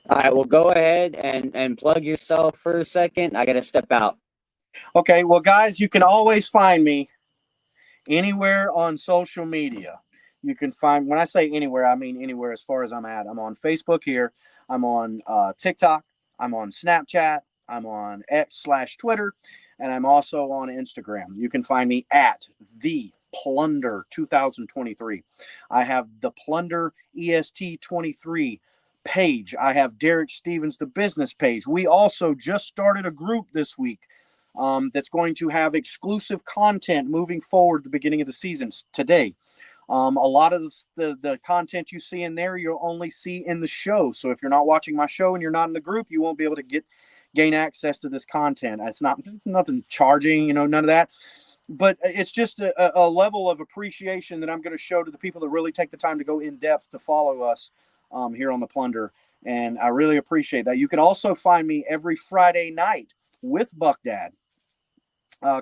All right, well, go ahead and plug yourself for a second. I got to step out. Okay, well, guys, you can always find me anywhere on social media. You can find, when I say anywhere, I mean anywhere as far as I'm at. I'm on Facebook here. I'm on TikTok. I'm on Snapchat. I'm on X/Twitter. And I'm also on Instagram. You can find me at the Plunder 2023. I have the Plunder EST 23 page. I have Derek Stevens, the business page. We also just started a group this week that's going to have exclusive content moving forward at the beginning of the season today. A lot of the content you see in there, you'll only see in the show. So if you're not watching my show and you're not in the group, you won't be able to gain access to this content. It's nothing charging, none of that. But it's just a level of appreciation that I'm going to show to the people that really take the time to go in depth to follow us here on the Plunder. And I really appreciate that. You can also find me every Friday night with BucDad,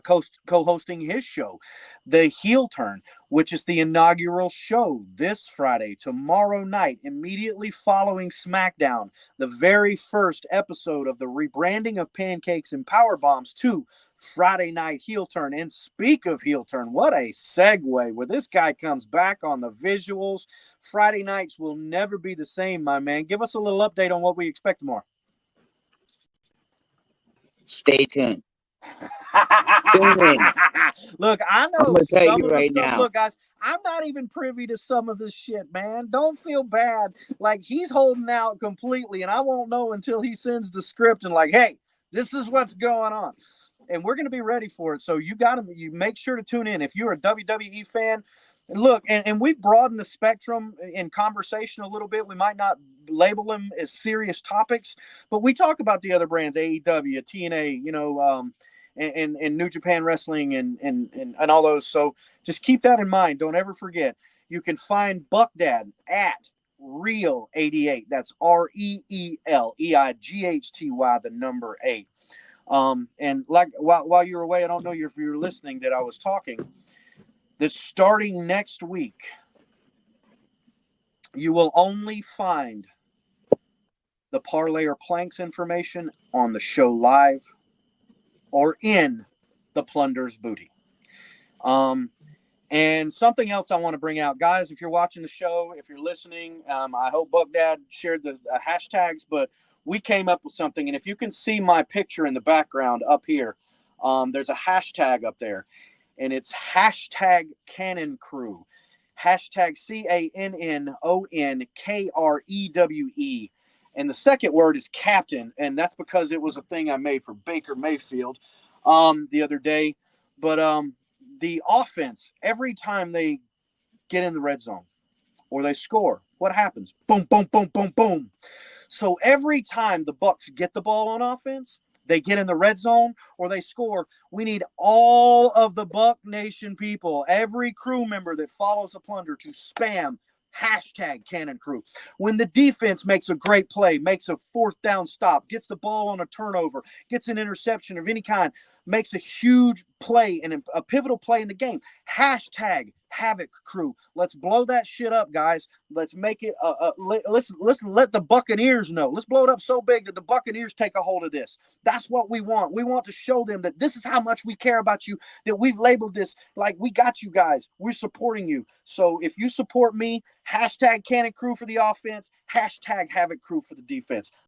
co-hosting his show, The Heel Turn, which is the inaugural show this Friday, tomorrow night, immediately following SmackDown, the very first episode of the rebranding of Pancakes and Power Bombs to Friday Night Heel Turn. And speak of Heel Turn, what a segue where this guy comes back on the visuals. Friday nights will never be the same, my man. Give us a little update on what we expect tomorrow. Stay tuned. Look, I know I'm gonna tell some you of the right stuff. now. Look, guys, I'm not even privy to some of this shit, man. Don't feel bad. Like, he's holding out completely, and I won't know until he sends the script and like, hey, this is what's going on. And we're going to be ready for it. So you make sure to tune in. If you're a WWE fan, and look, and we've broadened the spectrum in conversation a little bit. We might not label them as serious topics, but we talk about the other brands, AEW, TNA, and New Japan Wrestling and all those. So just keep that in mind. Don't ever forget. You can find BucDad at Real88. That's ReelEIGHTY, the number 8. And like while you're away, I don't know if you're listening that I was talking, that starting next week, you will only find the parlay or planks information on the show live or in the Plunder's booty. And something else I want to bring out, guys, if you're watching the show, if you're listening, I hope BucDad shared the hashtags, but we came up with something. And if you can see my picture in the background up here, there's a hashtag up there, and it's hashtag Cannon Crew, hashtag CANNONKREWE. And the second word is captain. And that's because it was a thing I made for Baker Mayfield the other day. But the offense, every time they get in the red zone or they score, what happens? Boom, boom, boom, boom, boom. So every time the Bucs get the ball on offense, they get in the red zone or they score, we need all of the Buck Nation people, every crew member that follows the Plunder, to spam hashtag Cannon Crew. When the defense makes a great play, makes a fourth down stop, gets the ball on a turnover, gets an interception of any kind, makes a huge play and a pivotal play in the game, hashtag Havoc crew. Let's blow that shit up, guys. Let's make it. Let's let the Buccaneers know. Let's blow it up so big that the Buccaneers take a hold of this. That's what we want. We want to show them that this is how much we care about you. That we've labeled this like we got you guys. We're supporting you. So if you support me, hashtag Cannon Crew for the offense, hashtag Havoc Crew for the defense.